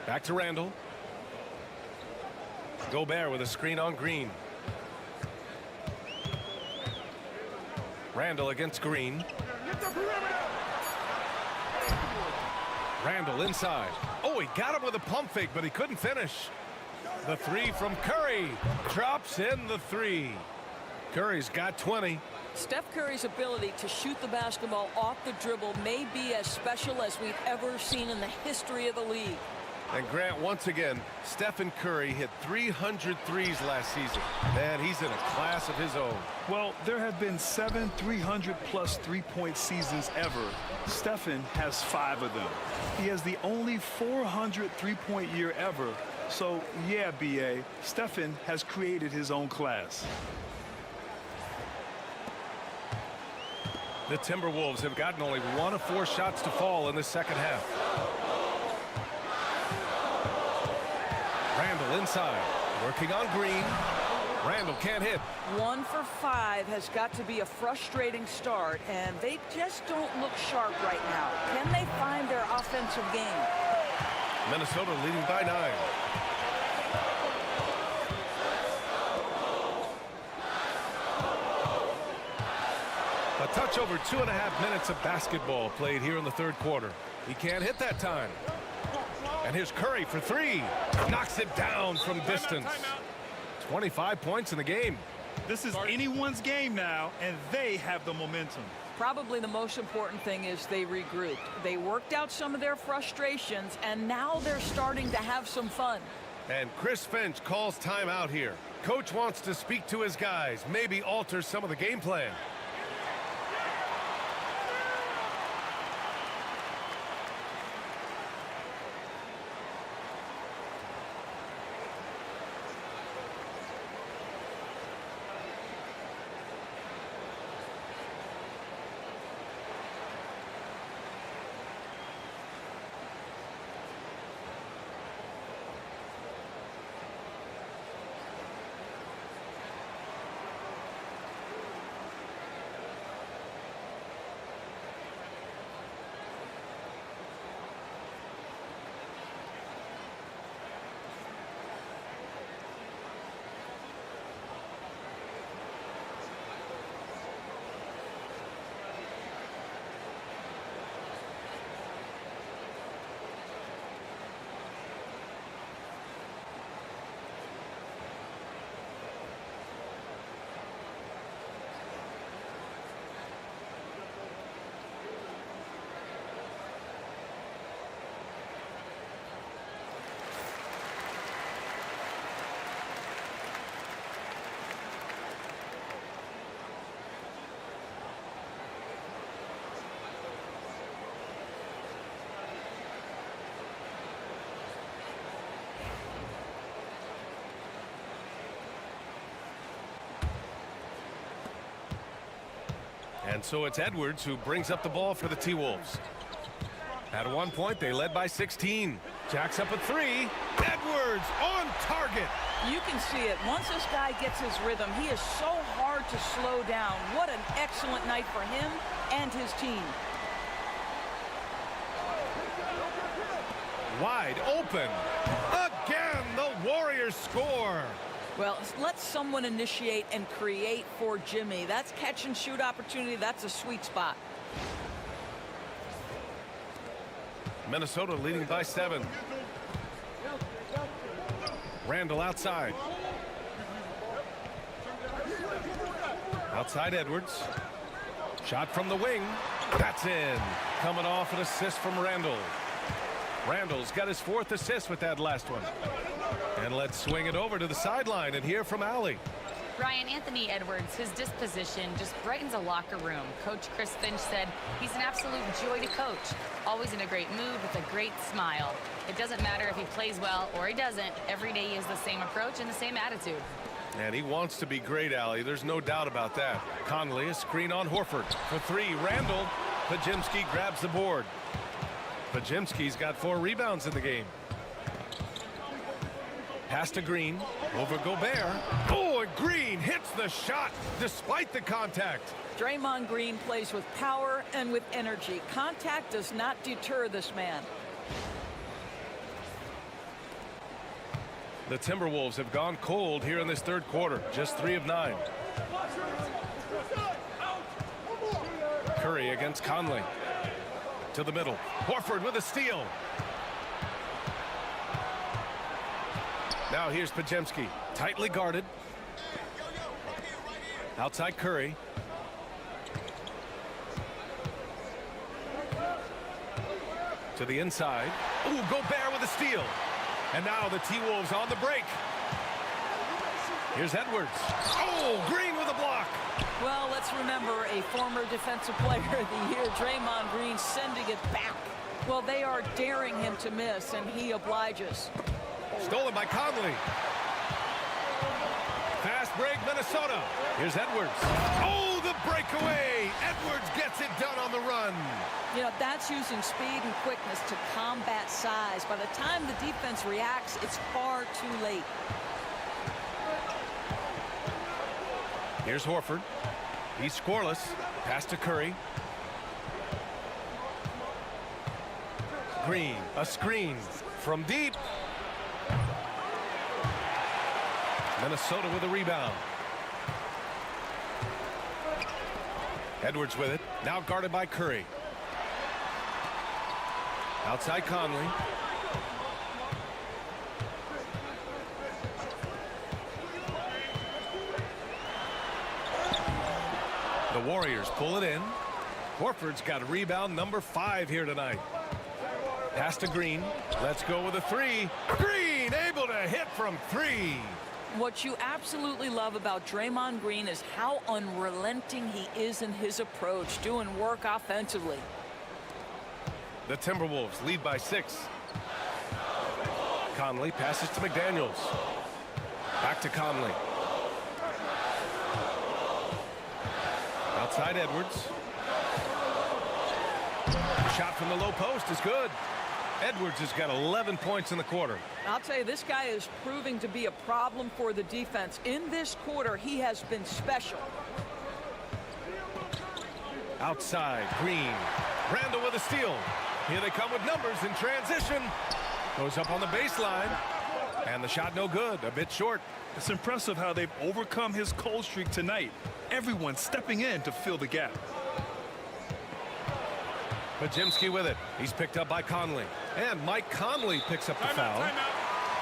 Back to Randle. Gobert with a screen on Green. Randle against Green. Randle inside. Oh, he got him with a pump fake, but he couldn't finish. The 3 from Curry. Drops in the 3. Curry's got 20. Steph Curry's ability to shoot the basketball off the dribble may be as special as we've ever seen in the history of the league. And Grant, once again, Stephen Curry hit 300 threes last season. Man, he's in a class of his own. Well, there have been 7 300-plus three-point seasons ever. Stephen has 5 of them. He has the only 400 three-point year ever. So, yeah, B.A., Stephen has created his own class. The Timberwolves have gotten only 1 of 4 shots to fall in the second half. Randle inside, working on Green. Randle can't hit. 1 for 5 has got to be a frustrating start, and they just don't look sharp right now. Can they find their offensive game? Minnesota leading by 9. A touch over 2.5 minutes of basketball played here in the third quarter. He can't hit that time. And here's Curry for 3. Knocks it down from distance. 25 points in the game. This is anyone's game now, and they have the momentum. Probably the most important thing is they regrouped. They worked out some of their frustrations, and now they're starting to have some fun. And Chris Finch calls timeout here. Coach wants to speak to his guys, maybe alter some of the game plan. And so it's Edwards who brings up the ball for the T-Wolves. At one point, they led by 16. Jacks up a three. Edwards on target. You can see it. Once this guy gets his rhythm, he is so hard to slow down. What an excellent night for him and his team. Wide open. Again, the Warriors score. Well, let someone initiate and create for Jimmy. That's catch and shoot opportunity. That's a sweet spot. Minnesota leading by 7. Randall outside. Outside Edwards. Shot from the wing. That's in. Coming off an assist from Randall. Randall's got his 4th assist with that last one. And let's swing it over to the sideline and hear from Allie. Brian, Anthony Edwards, his disposition just brightens a locker room. Coach Chris Finch said he's an absolute joy to coach. Always in a great mood with a great smile. It doesn't matter if he plays well or he doesn't. Every day he has the same approach and the same attitude. And he wants to be great, Allie. There's no doubt about that. Conley, a screen on Horford. For 3, Randall. Pajimski grabs the board. Pajimski's got 4 rebounds in the game. Pass to Green. Over Gobert. Oh, and Green hits the shot despite the contact. Draymond Green plays with power and with energy. Contact does not deter this man. The Timberwolves have gone cold here in this 3rd quarter. Just 3 of 9. Curry against Conley. To the middle. Horford with a steal. Now here's Pajemski. Tightly guarded. Outside Curry. To the inside. Ooh, Gobert with a steal. And now the T-Wolves on the break. Here's Edwards. Oh, Green with a block. Well, let's remember a former defensive player of the year, Draymond Green, sending it back. Well, they are daring him to miss, and he obliges. Stolen by Conley. Fast break, Minnesota. Here's Edwards. Oh, the breakaway. Edwards gets it done on the run. You know, that's using speed and quickness to combat size. By the time the defense reacts, it's far too late. Here's Horford. He's scoreless. Pass to Curry. Green, a screen from deep. Minnesota with a rebound. Edwards with it. Now guarded by Curry. Outside Conley. The Warriors pull it in. Horford's got a rebound number 5 here tonight. Pass to Green. Let's go with a 3. Green able to hit from 3. What you absolutely love about Draymond Green is how unrelenting he is in his approach, doing work offensively. The Timberwolves lead by 6. Conley passes to McDaniels. Back to Conley. Outside Edwards. Shot from the low post is good. Edwards has got 11 points in the quarter. I'll tell you, this guy is proving to be a problem for the defense. In this quarter, he has been special. Outside, Green. Randall with a steal. Here they come with numbers in transition. Goes up on the baseline. And the shot no good, a bit short. It's impressive how they've overcome his cold streak tonight. Everyone stepping in to fill the gap. Pajimski with it. He's picked up by Conley. And Mike Conley picks up the foul.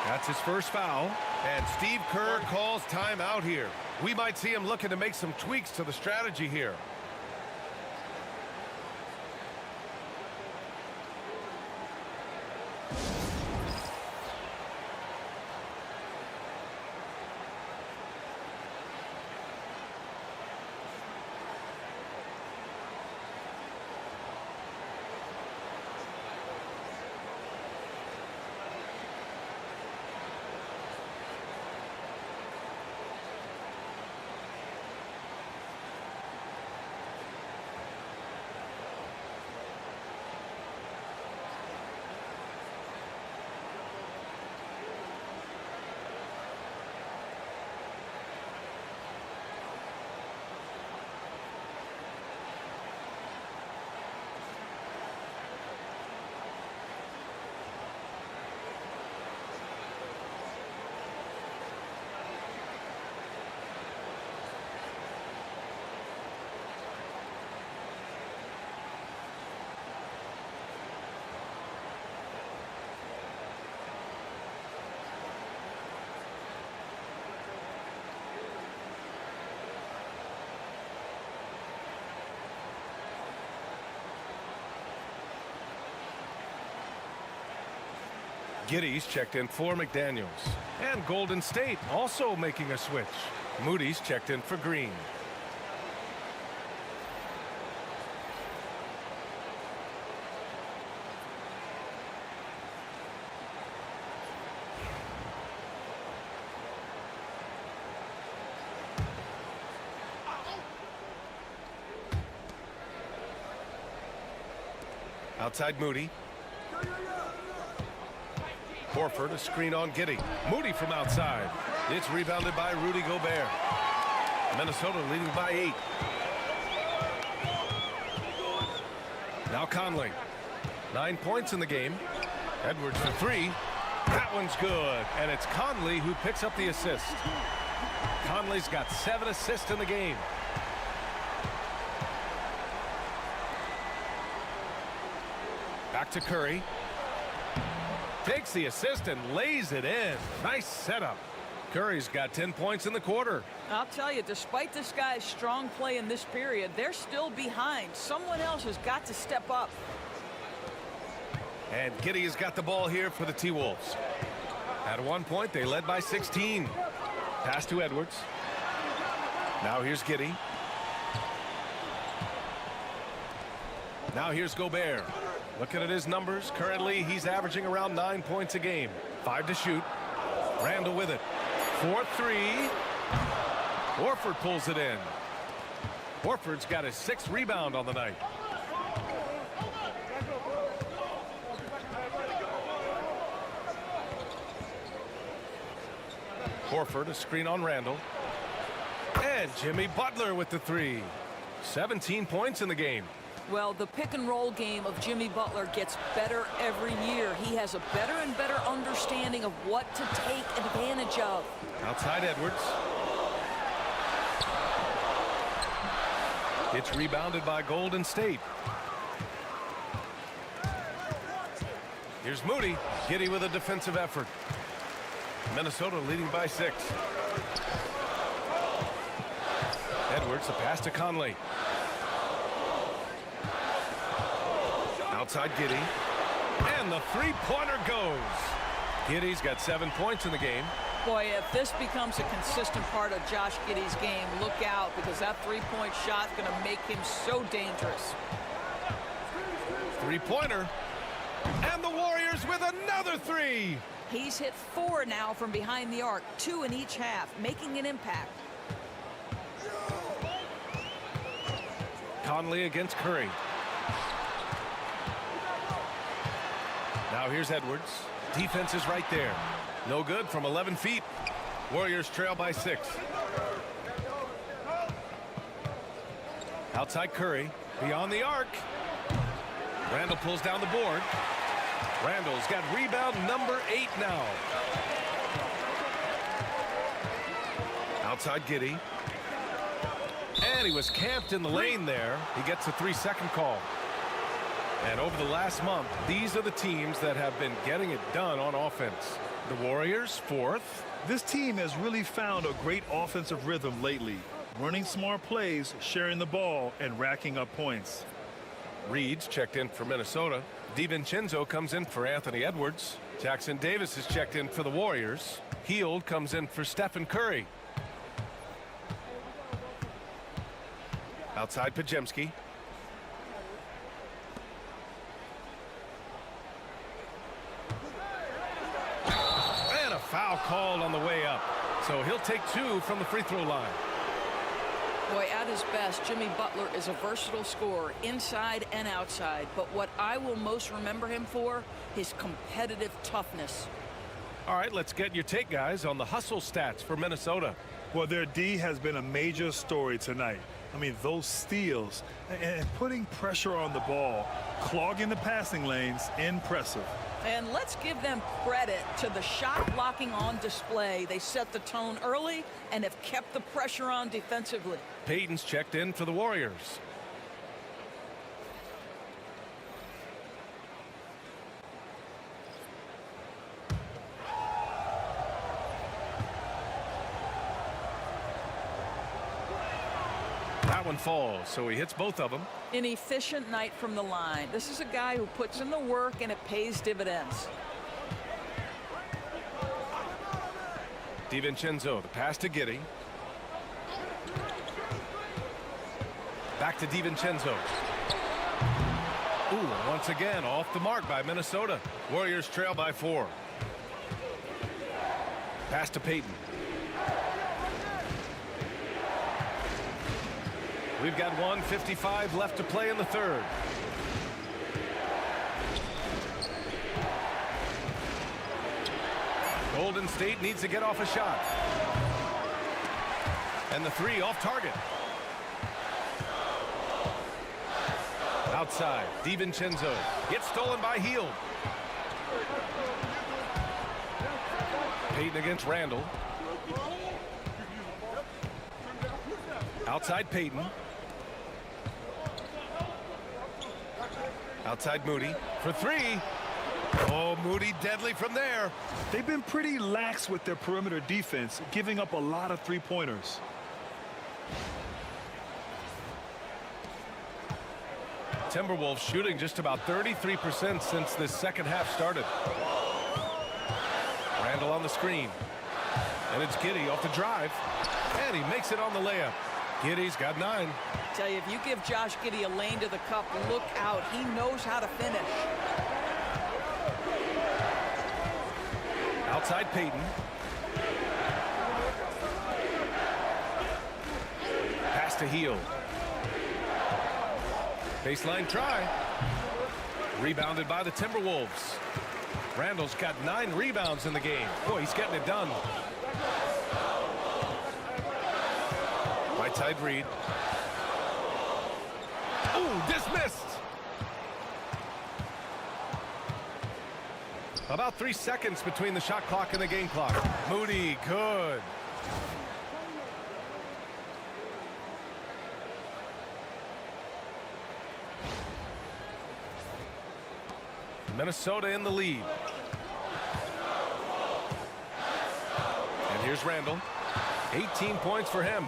That's his first foul. And Steve Kerr calls timeout here. We might see him looking to make some tweaks to the strategy here. Giddy's checked in for McDaniels. And Golden State also making a switch. Moody's checked in for Green. Outside Moody. Horford, a screen on Giddey. Moody from outside. It's rebounded by Rudy Gobert. Minnesota leading by 8. Now Conley. 9 points in the game. Edwards for 3. That one's good. And it's Conley who picks up the assist. Conley's got 7 assists in the game. Back to Curry. Takes the assist and lays it in. Nice setup. Curry's got 10 points in the quarter. I'll tell you, despite this guy's strong play in this period, they're still behind. Someone else has got to step up. And Giddey has got the ball here for the T-Wolves. At one point, they led by 16. Pass to Edwards. Now here's Giddey. Now here's Gobert. Looking at his numbers, currently he's averaging around 9 points a game. 5 to shoot. Randall with it. 4-3. Horford pulls it in. Horford's got his 6th rebound on the night. Horford, a screen on Randall. And Jimmy Butler with the 3. 17 points in the game. Well, the pick and roll game of Jimmy Butler gets better every year. He has a better and better understanding of what to take advantage of. Outside Edwards. It's rebounded by Golden State. Here's Moody. Giddey with a defensive effort. Minnesota leading by 6. Edwards, a pass to Conley. Outside Giddey. And the three-pointer goes. Giddey's got 7 points in the game. Boy, if this becomes a consistent part of Josh Giddey's game, look out, because that three-point shot's going to make him so dangerous. Three-pointer. And the Warriors with another 3. He's hit 4 now from behind the arc, 2 in each half, making an impact. Conley against Curry. Now here's Edwards. Defense is right there. No good from 11 feet. Warriors trail by 6. Outside Curry. Beyond the arc. Randall pulls down the board. Randall's got rebound number 8 now. Outside Giddey. And he was camped in the lane there. He gets a 3-second call. And over the last month, these are the teams that have been getting it done on offense. The Warriors, 4th. This team has really found a great offensive rhythm lately. Running smart plays, sharing the ball, and racking up points. Reed's checked in for Minnesota. DiVincenzo comes in for Anthony Edwards. Jackson Davis is checked in for the Warriors. Hield comes in for Stephen Curry. Outside Pajemski. And a foul called on the way up. So he'll take 2 from the free throw line. Boy, at his best, Jimmy Butler is a versatile scorer, inside and outside. But what I will most remember him for, his competitive toughness. All right, let's get your take, guys, on the hustle stats for Minnesota. Well, their D has been a major story tonight. I mean, those steals and putting pressure on the ball, clogging the passing lanes, impressive. And let's give them credit to the shot blocking on display. They set the tone early and have kept the pressure on defensively. Payton's checked in for the Warriors. That one falls, so he hits both of them. An efficient night from the line. This is a guy who puts in the work and it pays dividends. DiVincenzo, the pass to Giddey. Back to DiVincenzo. Ooh, once again off the mark by Minnesota. Warriors trail by 4. Pass to Payton. We've got 1:55 left to play in the third. Golden State needs to get off a shot. And the 3 off target. Outside, DiVincenzo gets stolen by Hield. Payton against Randall. Outside Payton. Outside Moody for 3. Oh, Moody deadly from there. They've been pretty lax with their perimeter defense, giving up a lot of three-pointers. Timberwolves shooting just about 33% since this second half started. Randall on the screen. And it's Giddey off the drive. And he makes it on the layup. Giddey's got 9. Tell you, if you give Josh Giddey a lane to the cup, look out. He knows how to finish. Outside Payton. Pass to Hield. Baseline try. Rebounded by the Timberwolves. Randall's got 9 rebounds in the game. Boy, he's getting it done. Right side Reed. Ooh, dismissed. About 3 seconds between the shot clock and the game clock. Moody, good. Minnesota in the lead. And here's Randall. 18 points for him.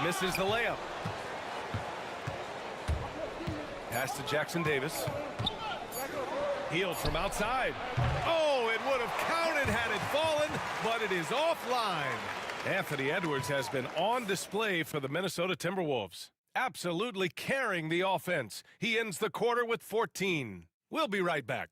Misses the layup. Pass to Jackson Davis. Hield from outside. Oh, it would have counted had it fallen, but it is offline. Anthony Edwards has been on display for the Minnesota Timberwolves. Absolutely carrying the offense. He ends the quarter with 14. We'll be right back.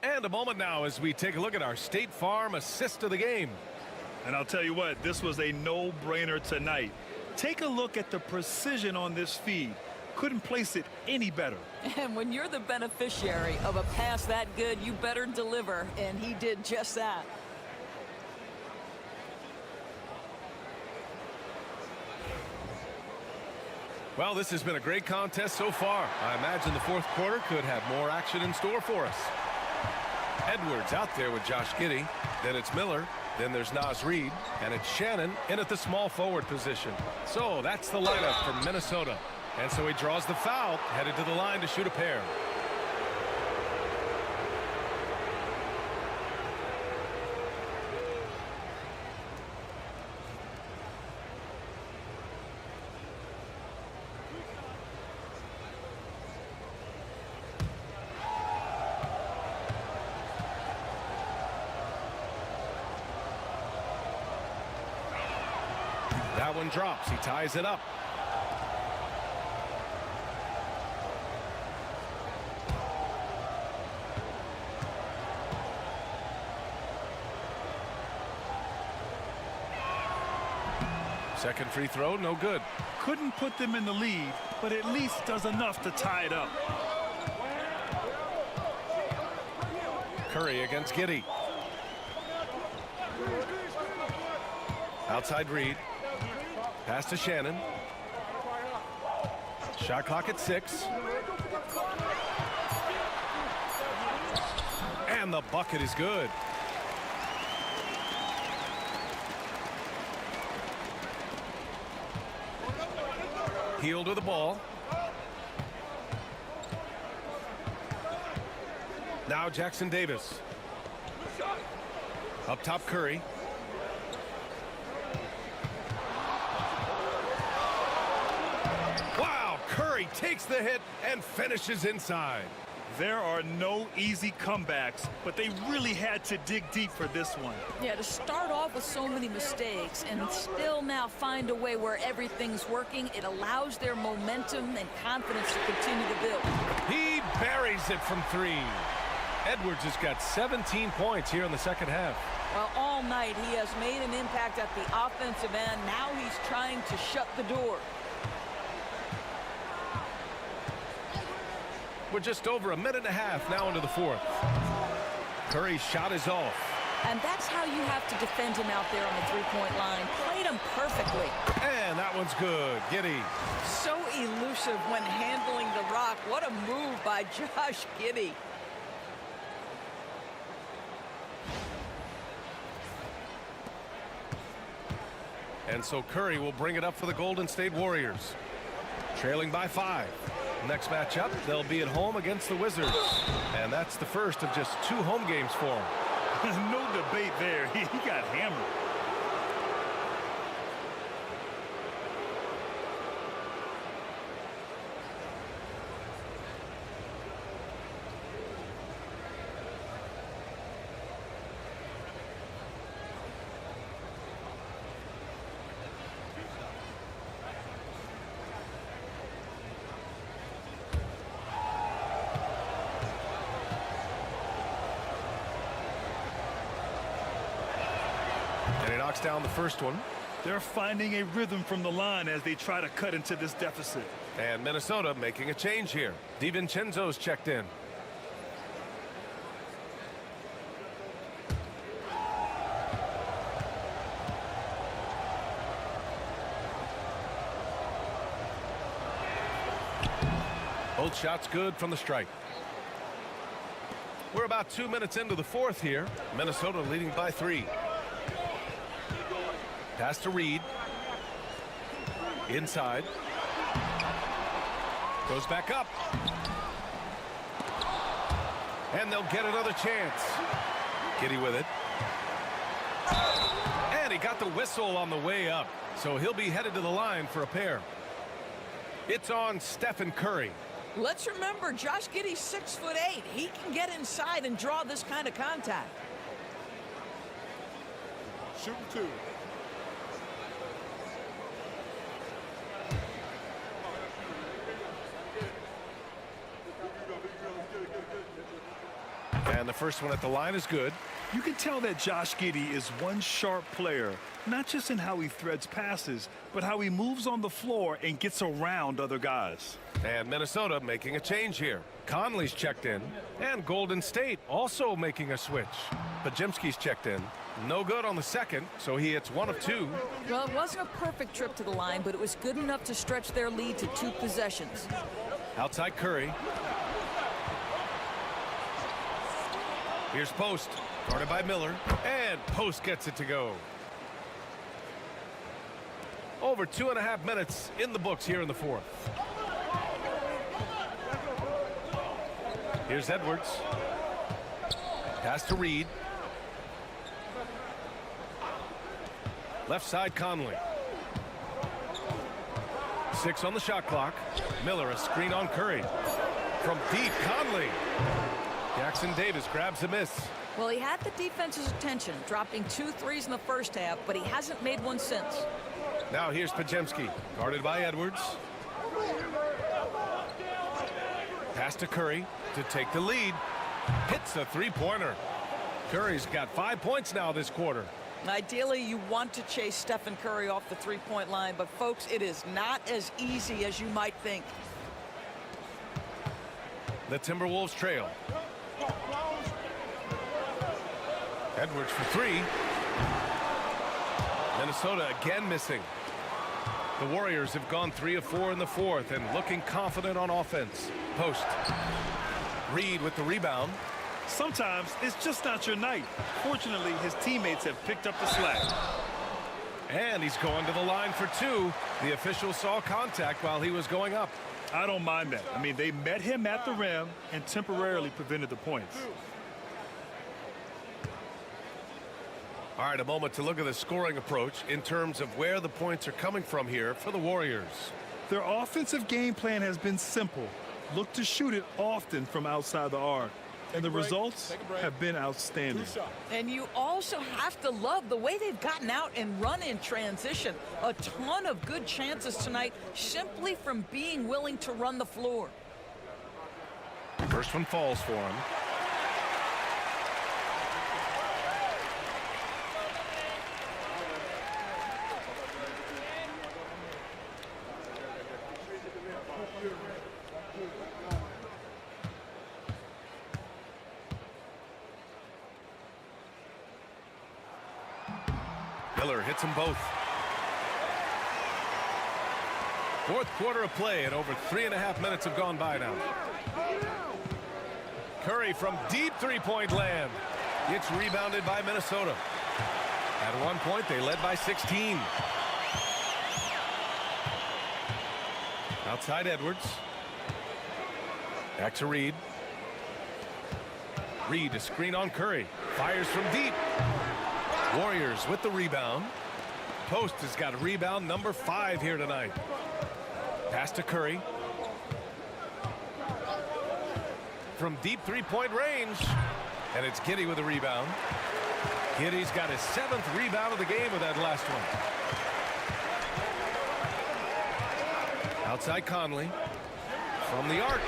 And a moment now as we take a look at our State Farm assist of the game. And I'll tell you what, this was a no-brainer tonight. Take a look at the precision on this feed. Couldn't place it any better. And when you're the beneficiary of a pass that good, you better deliver. And he did just that. Well, this has been a great contest so far. I imagine the fourth quarter could have more action in store for us. Edwards out there with Josh Giddey. Then it's Miller. Then there's Naz Reid. And it's Shannon in at the small forward position. So that's the lineup for Minnesota. And so he draws the foul, headed to the line to shoot a pair. That one drops. He ties it up. Second free throw, no good. Couldn't put them in the lead, but at least does enough to tie it up. Curry against Giddey. Outside Reid. Pass to Shannon. Shot clock at 6. And the bucket is good. Hield with the ball. Now Jackson Davis. Up top, Curry. Wow, Curry takes the hit and finishes inside. There are no easy comebacks, but they really had to dig deep for this one. Yeah, to start off with so many mistakes and still now find a way where everything's working, it allows their momentum and confidence to continue to build. He buries it from three. Edwards has got 17 points here in the second half. Well, all night he has made an impact at the offensive end. Now he's trying to shut the door. We're just over a minute and a half now into the fourth. Curry's shot is off. And that's how you have to defend him out there on the three-point line. Played him perfectly. And that one's good. Giddey. So elusive when handling the rock. What a move by Josh Giddey. And so Curry will bring it up for the Golden State Warriors. Trailing by 5. Next matchup, they'll be at home against the Wizards. And that's the first of just 2 home games for him. No debate there. He got hammered. And he knocks down the first one. They're finding a rhythm from the line as they try to cut into this deficit. And Minnesota making a change here. DiVincenzo's checked in. Both shots good from the stripe. We're about 2 minutes into the fourth here. Minnesota leading by 3. Pass to Reed. Inside. Goes back up. And they'll get another chance. Giddey with it. And he got the whistle on the way up. So he'll be headed to the line for a pair. It's on Stephen Curry. Let's remember, Josh Giddey's 6'8". He can get inside and draw this kind of contact. Shooting 2. And the first one at the line is good. You can tell that Josh Giddey is one sharp player, not just in how he threads passes, but how he moves on the floor and gets around other guys. And Minnesota making a change here. Conley's checked in. And Golden State also making a switch. Bajemski's checked in. No good on the second, so he hits 1 of 2. Well, it wasn't a perfect trip to the line, but it was good enough to stretch their lead to 2 possessions. Outside Curry. Here's Post, guarded by Miller, and Post gets it to go. Over 2.5 minutes in the books here in the fourth. Here's Edwards. Pass to Reed. Left side Conley. 6 on the shot clock. Miller a screen on Curry. From deep, Conley. Jackson Davis grabs a miss. Well, he had the defense's attention, dropping 2 threes in the first half, but he hasn't made one since. Now here's Bajemski, guarded by Edwards. Pass to Curry to take the lead. Hits the three-pointer. Curry's got 5 points now this quarter. Ideally, you want to chase Stephen Curry off the three-point line, but folks, it is not as easy as you might think. The Timberwolves trail. Edwards for 3. Minnesota again missing. The Warriors have gone 3 of 4 in the fourth and looking confident on offense. Post. Reed with the rebound. Sometimes it's just not your night. Fortunately, his teammates have picked up the slack. And he's going to the line for 2. The official saw contact while he was going up. I don't mind that. I mean, they met him at the rim and temporarily prevented the points. All right, a moment to look at the scoring approach in terms of where the points are coming from here for the Warriors. Their offensive game plan has been simple. Look to shoot it often from outside the arc. And the results have been outstanding. And you also have to love the way they've gotten out and run in transition. A ton of good chances tonight simply from being willing to run the floor. First one falls for him. Miller hits them both. Fourth quarter of play, and over 3.5 minutes have gone by now. Curry from deep three-point land. It's rebounded by Minnesota. At one point, they led by 16. Outside Edwards. Back to Reed. Reed, a screen on Curry. Fires from deep. Warriors with the rebound. Post has got a rebound number 5 here tonight. Pass to Curry. From deep three-point range. And it's Giddey with a rebound. Giddey's got his 7th rebound of the game with that last one. Outside Conley. From the arc.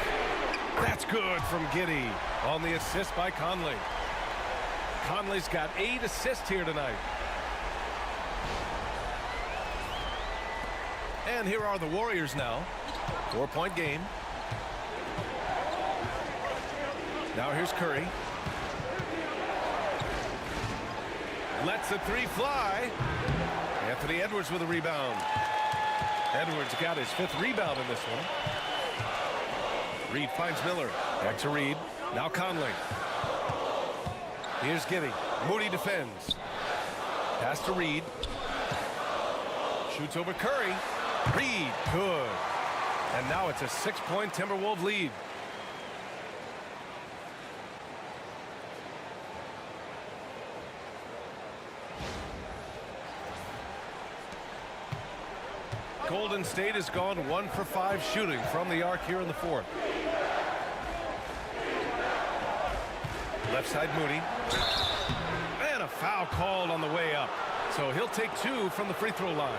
That's good from Giddey on the assist by Conley. Conley's got 8 assists here tonight. And here are the Warriors now. 4-point game. Now here's Curry. Lets the 3 fly. Anthony Edwards with a rebound. Edwards got his 5th rebound in this one. Reed finds Miller. Back to Reed. Now Conley. Here's Giddey. Moody defends. Pass to Reed. Shoots over Curry. Reed, good. And now it's a 6-point Timberwolves lead. Golden State has gone 1 for 5 shooting from the arc here in the 4th. Left side Moody. And a foul called on the way up. So he'll take 2 from the free throw line.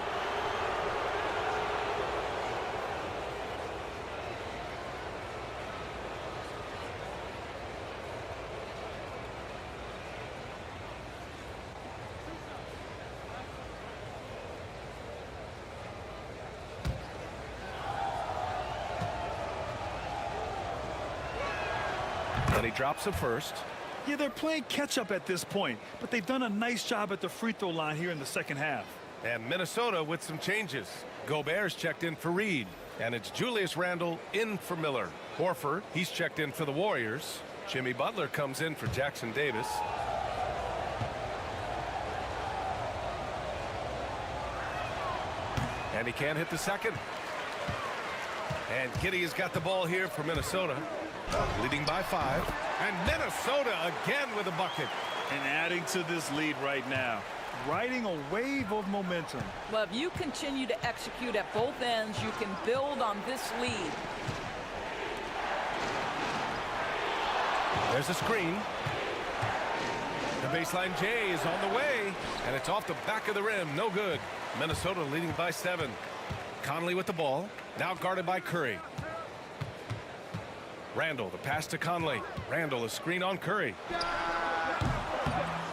And he drops the first. Yeah, they're playing catch-up at this point, but they've done a nice job at the free throw line here in the second half. And Minnesota with some changes. Gobert's checked in for Reed. And it's Julius Randle in for Miller. Horford, he's checked in for the Warriors. Jimmy Butler comes in for Jackson Davis. And he can't hit the second. And Giddey has got the ball here for Minnesota. Leading by 5. And Minnesota again with a bucket. And adding to this lead right now. Riding a wave of momentum. Well, if you continue to execute at both ends, you can build on this lead. There's a screen. The baseline J is on the way. And it's off the back of the rim. No good. Minnesota leading by 7. Conley with the ball. Now guarded by Curry. Randle, the pass to Conley. Randle, a screen on Curry.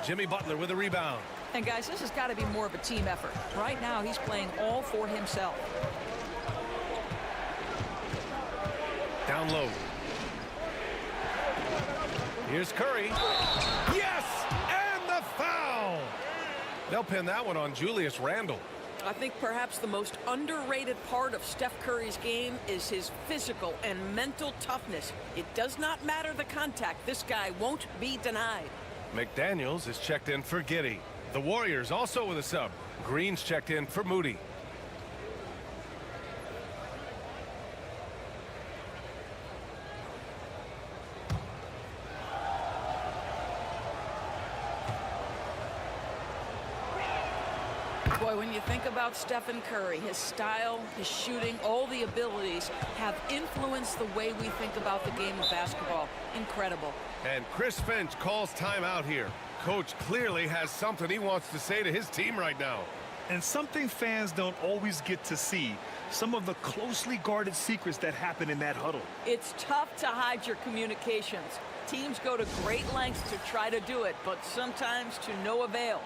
Jimmy Butler with a rebound. And guys, this has got to be more of a team effort. Right now, he's playing all for himself. Down low. Here's Curry. Yes! And the foul! They'll pin that one on Julius Randle. I think perhaps the most underrated part of Steph Curry's game is his physical and mental toughness. It does not matter the contact. This guy won't be denied. McDaniels is checked in for Giddey. The Warriors also with a sub. Green's checked in for Moody. Boy, when you think about Stephen Curry, his style, his shooting, all the abilities have influenced the way we think about the game of basketball. Incredible. And Chris Finch calls timeout here. Coach clearly has something he wants to say to his team right now. And something fans don't always get to see, some of the closely guarded secrets that happen in that huddle. It's tough to hide your communications. Teams go to great lengths to try to do it, but sometimes to no avail.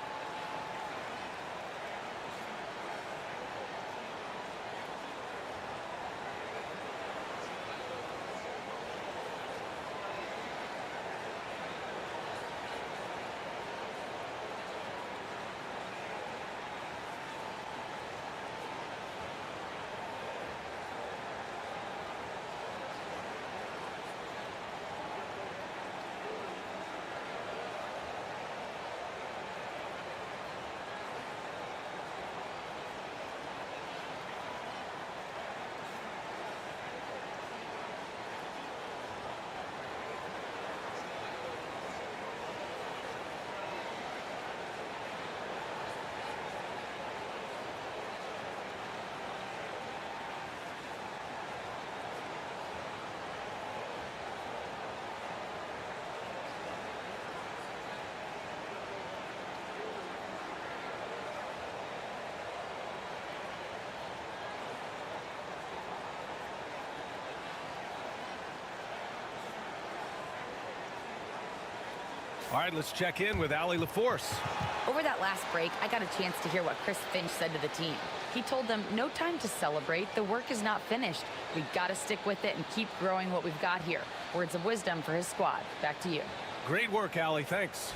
All right, let's check in with Allie LaForce. Over that last break, I got a chance to hear what Chris Finch said to the team. He told them, no time to celebrate. The work is not finished. We got to stick with it and keep growing what we've got here. Words of wisdom for his squad. Back to you. Great work, Allie. Thanks.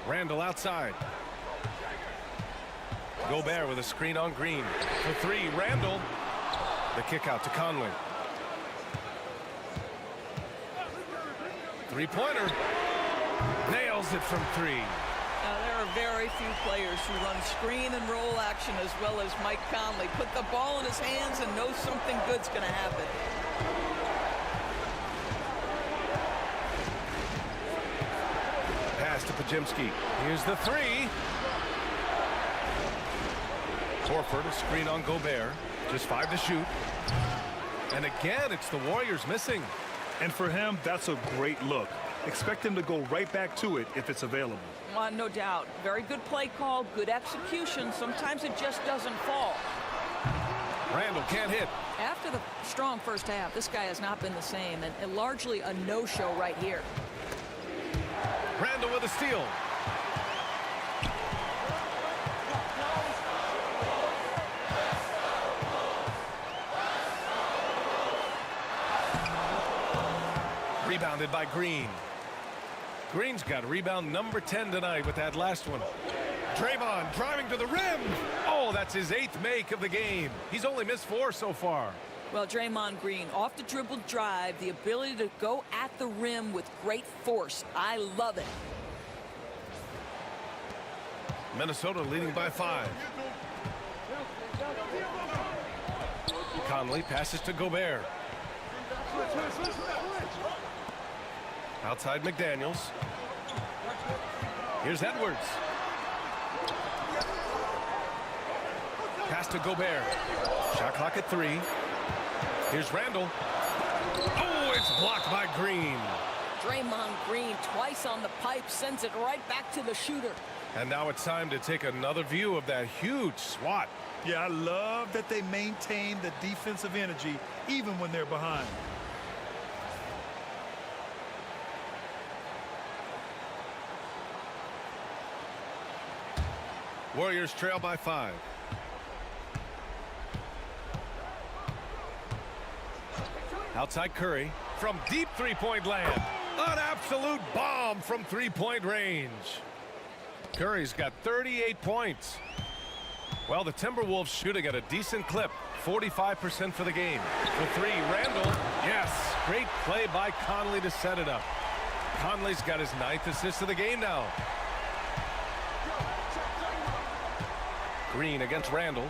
Randall outside. Gobert with a screen on Green. For three, Randall. The kick out to Conley. Three-pointer. Nails it from three. Now, there are very few players who run screen and roll action as well as Mike Conley. Put the ball in his hands and know something good's going to happen. Pass to Pajimski. Here's the three. Horford, a screen on Gobert. Just 5 to shoot. And again, it's the Warriors missing. And for him, that's a great look. Expect him to go right back to it if it's available. No doubt. Very good play call, good execution. Sometimes it just doesn't fall. Randall can't hit. After the strong first half, this guy has not been the same, and largely a no-show right here. Randall with a steal. Rebounded by Green. Green's got rebound number 10 tonight with that last one. Draymond driving to the rim. Oh, that's his 8th make of the game. He's only missed 4 so far. Well, Draymond Green, off the dribble drive, the ability to go at the rim with great force. I love it. Minnesota leading by 5. Conley passes to Gobert. Outside McDaniels. Here's Edwards. Pass to Gobert. Shot clock at 3. Here's Randall. Oh, it's blocked by Green. Draymond Green twice on the pipe, sends it right back to the shooter. And now it's time to take another view of that huge swat. Yeah, I love that they maintain the defensive energy even when they're behind. Warriors trail by 5. Outside Curry from deep three-point land. An absolute bomb from three-point range. Curry's got 38 points. Well, the Timberwolves shooting at a decent clip. 45% for the game. For 3, Randall. Yes, great play by Conley to set it up. Conley's got his 9th assist of the game now. Green against Randall.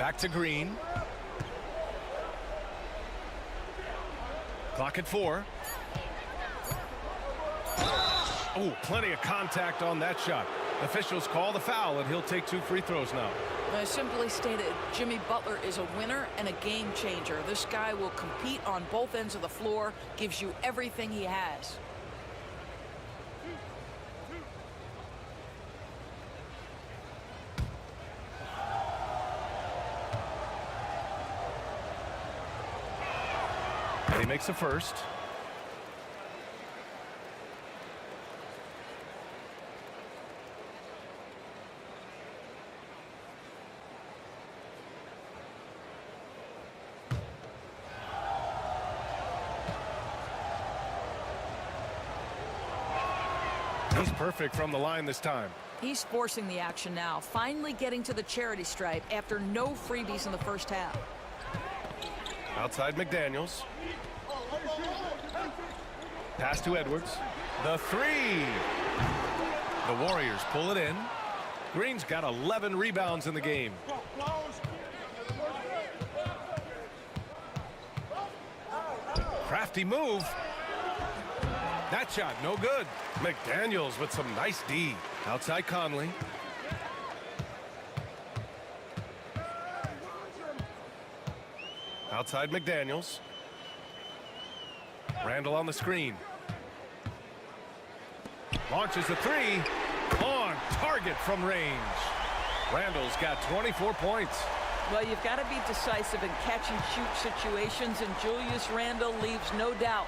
Back to Green. Clock at 4. Oh, plenty of contact on that shot. Officials call the foul, and he'll take 2 free throws now. Simply stated, Jimmy Butler is a winner and a game changer. This guy will compete on both ends of the floor, gives you everything he has. He makes a first. He's perfect from the line this time. He's forcing the action now, finally getting to the charity stripe after no freebies in the first half. Outside McDaniels. Pass to Edwards. The 3. The Warriors pull it in. Green's got 11 rebounds in the game. Crafty move. That shot, no good. McDaniels with some nice D. Outside Conley. Outside McDaniels. Randall on the screen. Launches the 3. On target from range. Randall's got 24 points. Well, you've got to be decisive in catch-and-shoot situations, and Julius Randle leaves no doubt.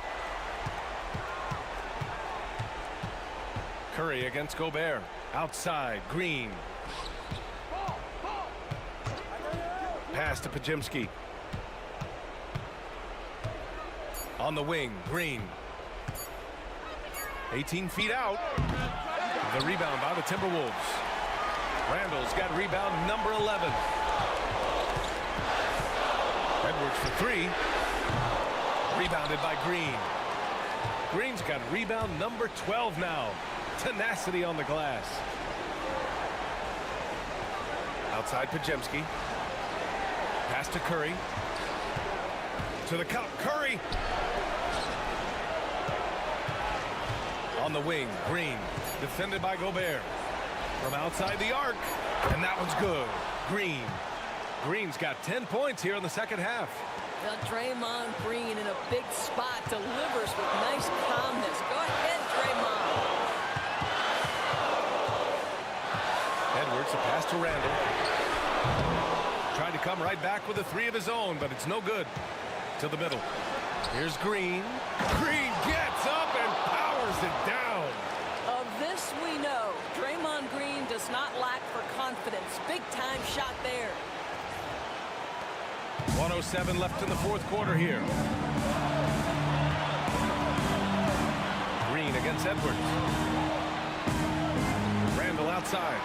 Curry against Gobert. Outside, Green. Pass to Pajimski. On the wing, Green. 18 feet out. The rebound by the Timberwolves. Randall's got rebound number 11. Edwards for 3. Rebounded by Green. Green's got rebound number 12 now. Tenacity on the glass. Outside Pajemski. Pass to Curry. To the cup. Curry. On the wing, Green. Defended by Gobert. From outside the arc. And that one's good. Green. Green's got 10 points here in the second half. Well, Draymond Green in a big spot delivers with nice calmness. Go ahead, Draymond. Edwards, a pass to Randall. Trying to come right back with a 3 of his own, but it's no good. To the middle. Here's Green. Green gets up and powers it down. Of this we know. Draymond Green does not lack for confidence. Big time shot there. 1:07 left in the fourth quarter here. Green against Edwards. Randall outside.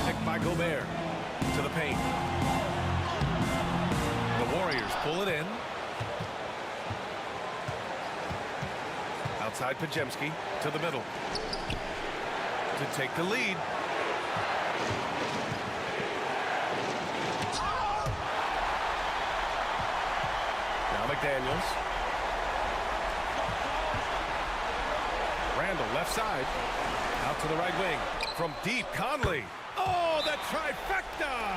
Picked by Gobert. To the paint. The Warriors pull it in. Outside Pajemski. To the middle. To take the lead. McDaniels. Randall left side. Out to the right wing. From deep, Conley. Oh, the trifecta!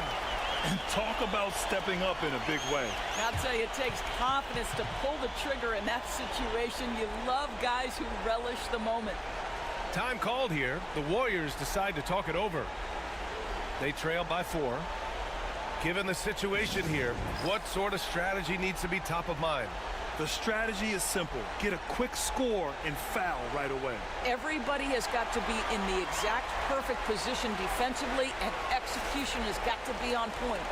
And talk about stepping up in a big way. I'll tell you, it takes confidence to pull the trigger in that situation. You love guys who relish the moment. Time called here. The Warriors decide to talk it over. They trail by 4. Given the situation here, what sort of strategy needs to be top of mind? The strategy is simple. Get a quick score and foul right away. Everybody has got to be in the exact perfect position defensively, and execution has got to be on point.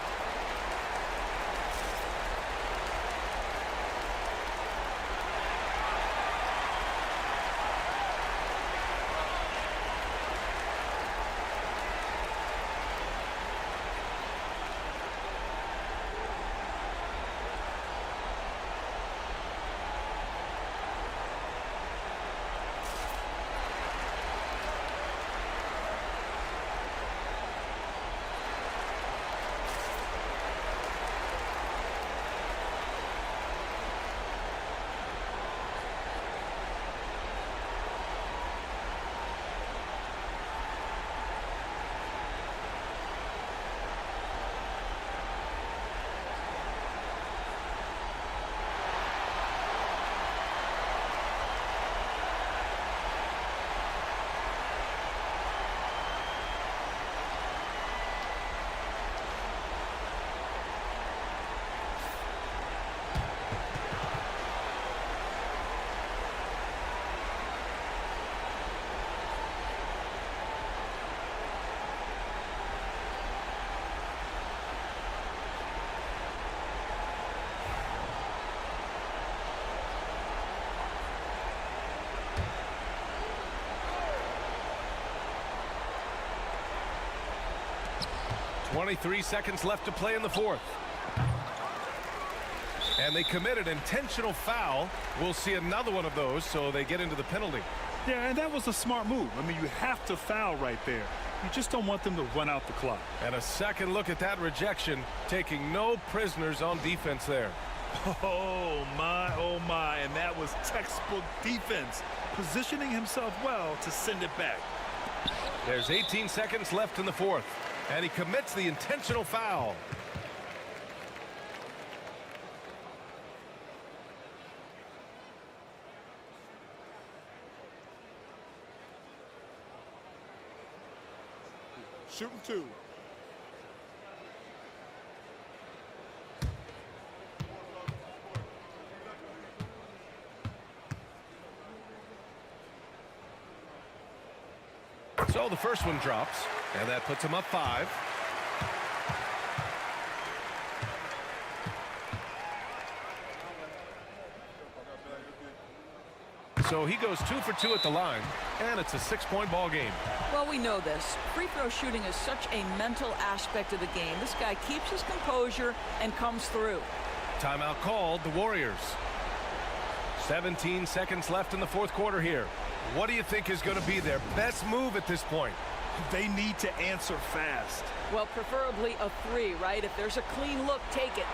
23 seconds left to play in the fourth. And they committed intentional foul. We'll see another one of those, so they get into the penalty. Yeah, and that was a smart move. I mean, you have to foul right there. You just don't want them to run out the clock. And a second look at that rejection, taking no prisoners on defense there. Oh, my, and that was textbook defense, positioning himself well to send it back. There's 18 seconds left in the fourth, and he commits the intentional foul. Shooting 2. So the first one drops, and that puts him up 5. So he goes 2 for 2 at the line, and it's a 6-point ball game. Well, we know this. Free throw shooting is such a mental aspect of the game. This guy keeps his composure and comes through. Timeout called, the Warriors. 17 seconds left in the fourth quarter here. What do you think is going to be their best move at this point? They need to answer fast. Well, preferably a 3, right? If there's a clean look, take it.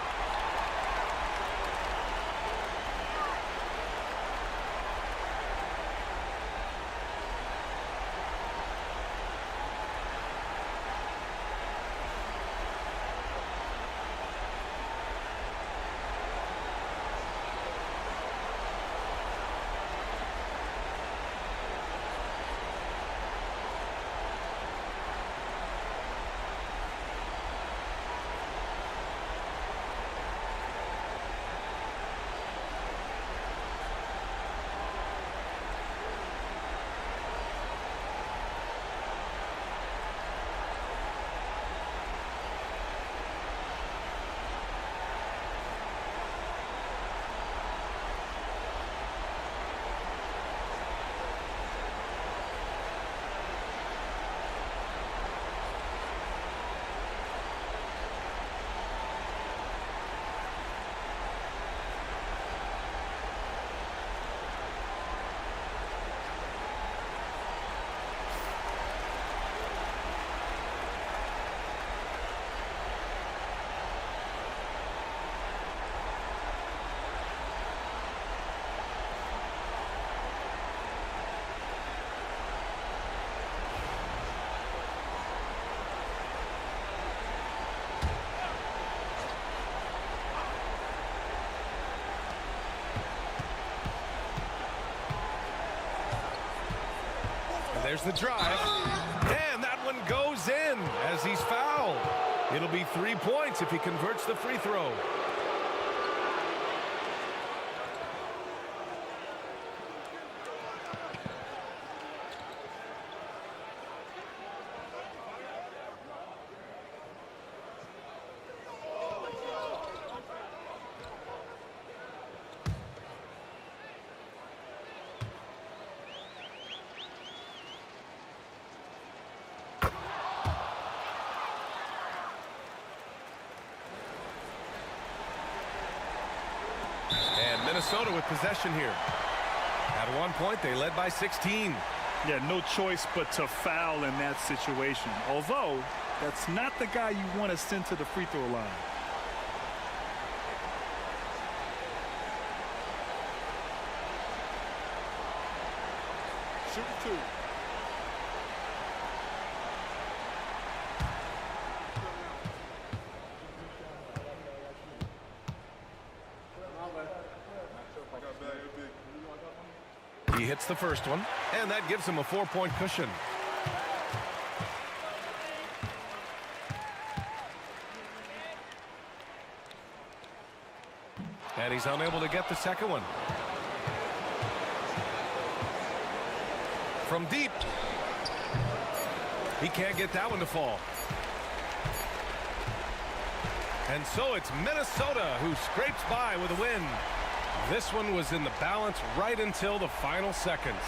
There's the drive, and that one goes in as he's fouled. It'll be 3 points if he converts the free throw. Minnesota with possession here. At one point, they led by 16. Yeah, no choice but to foul in that situation. Although, that's not the guy you want to send to the free throw line. Shooting 2. He hits the first one, and that gives him a 4-point cushion. And he's unable to get the second one. From deep. He can't get that one to fall. And so it's Minnesota who scrapes by with a win. This one was in the balance right until the final seconds.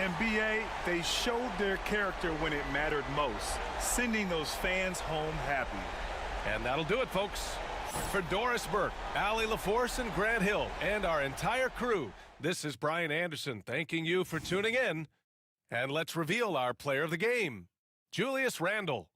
And BA, they showed their character when it mattered most, sending those fans home happy. And that'll do it, folks. For Doris Burke, Allie LaForce, and Grant Hill, and our entire crew, this is Brian Anderson thanking you for tuning in. And let's reveal our player of the game, Julius Randle.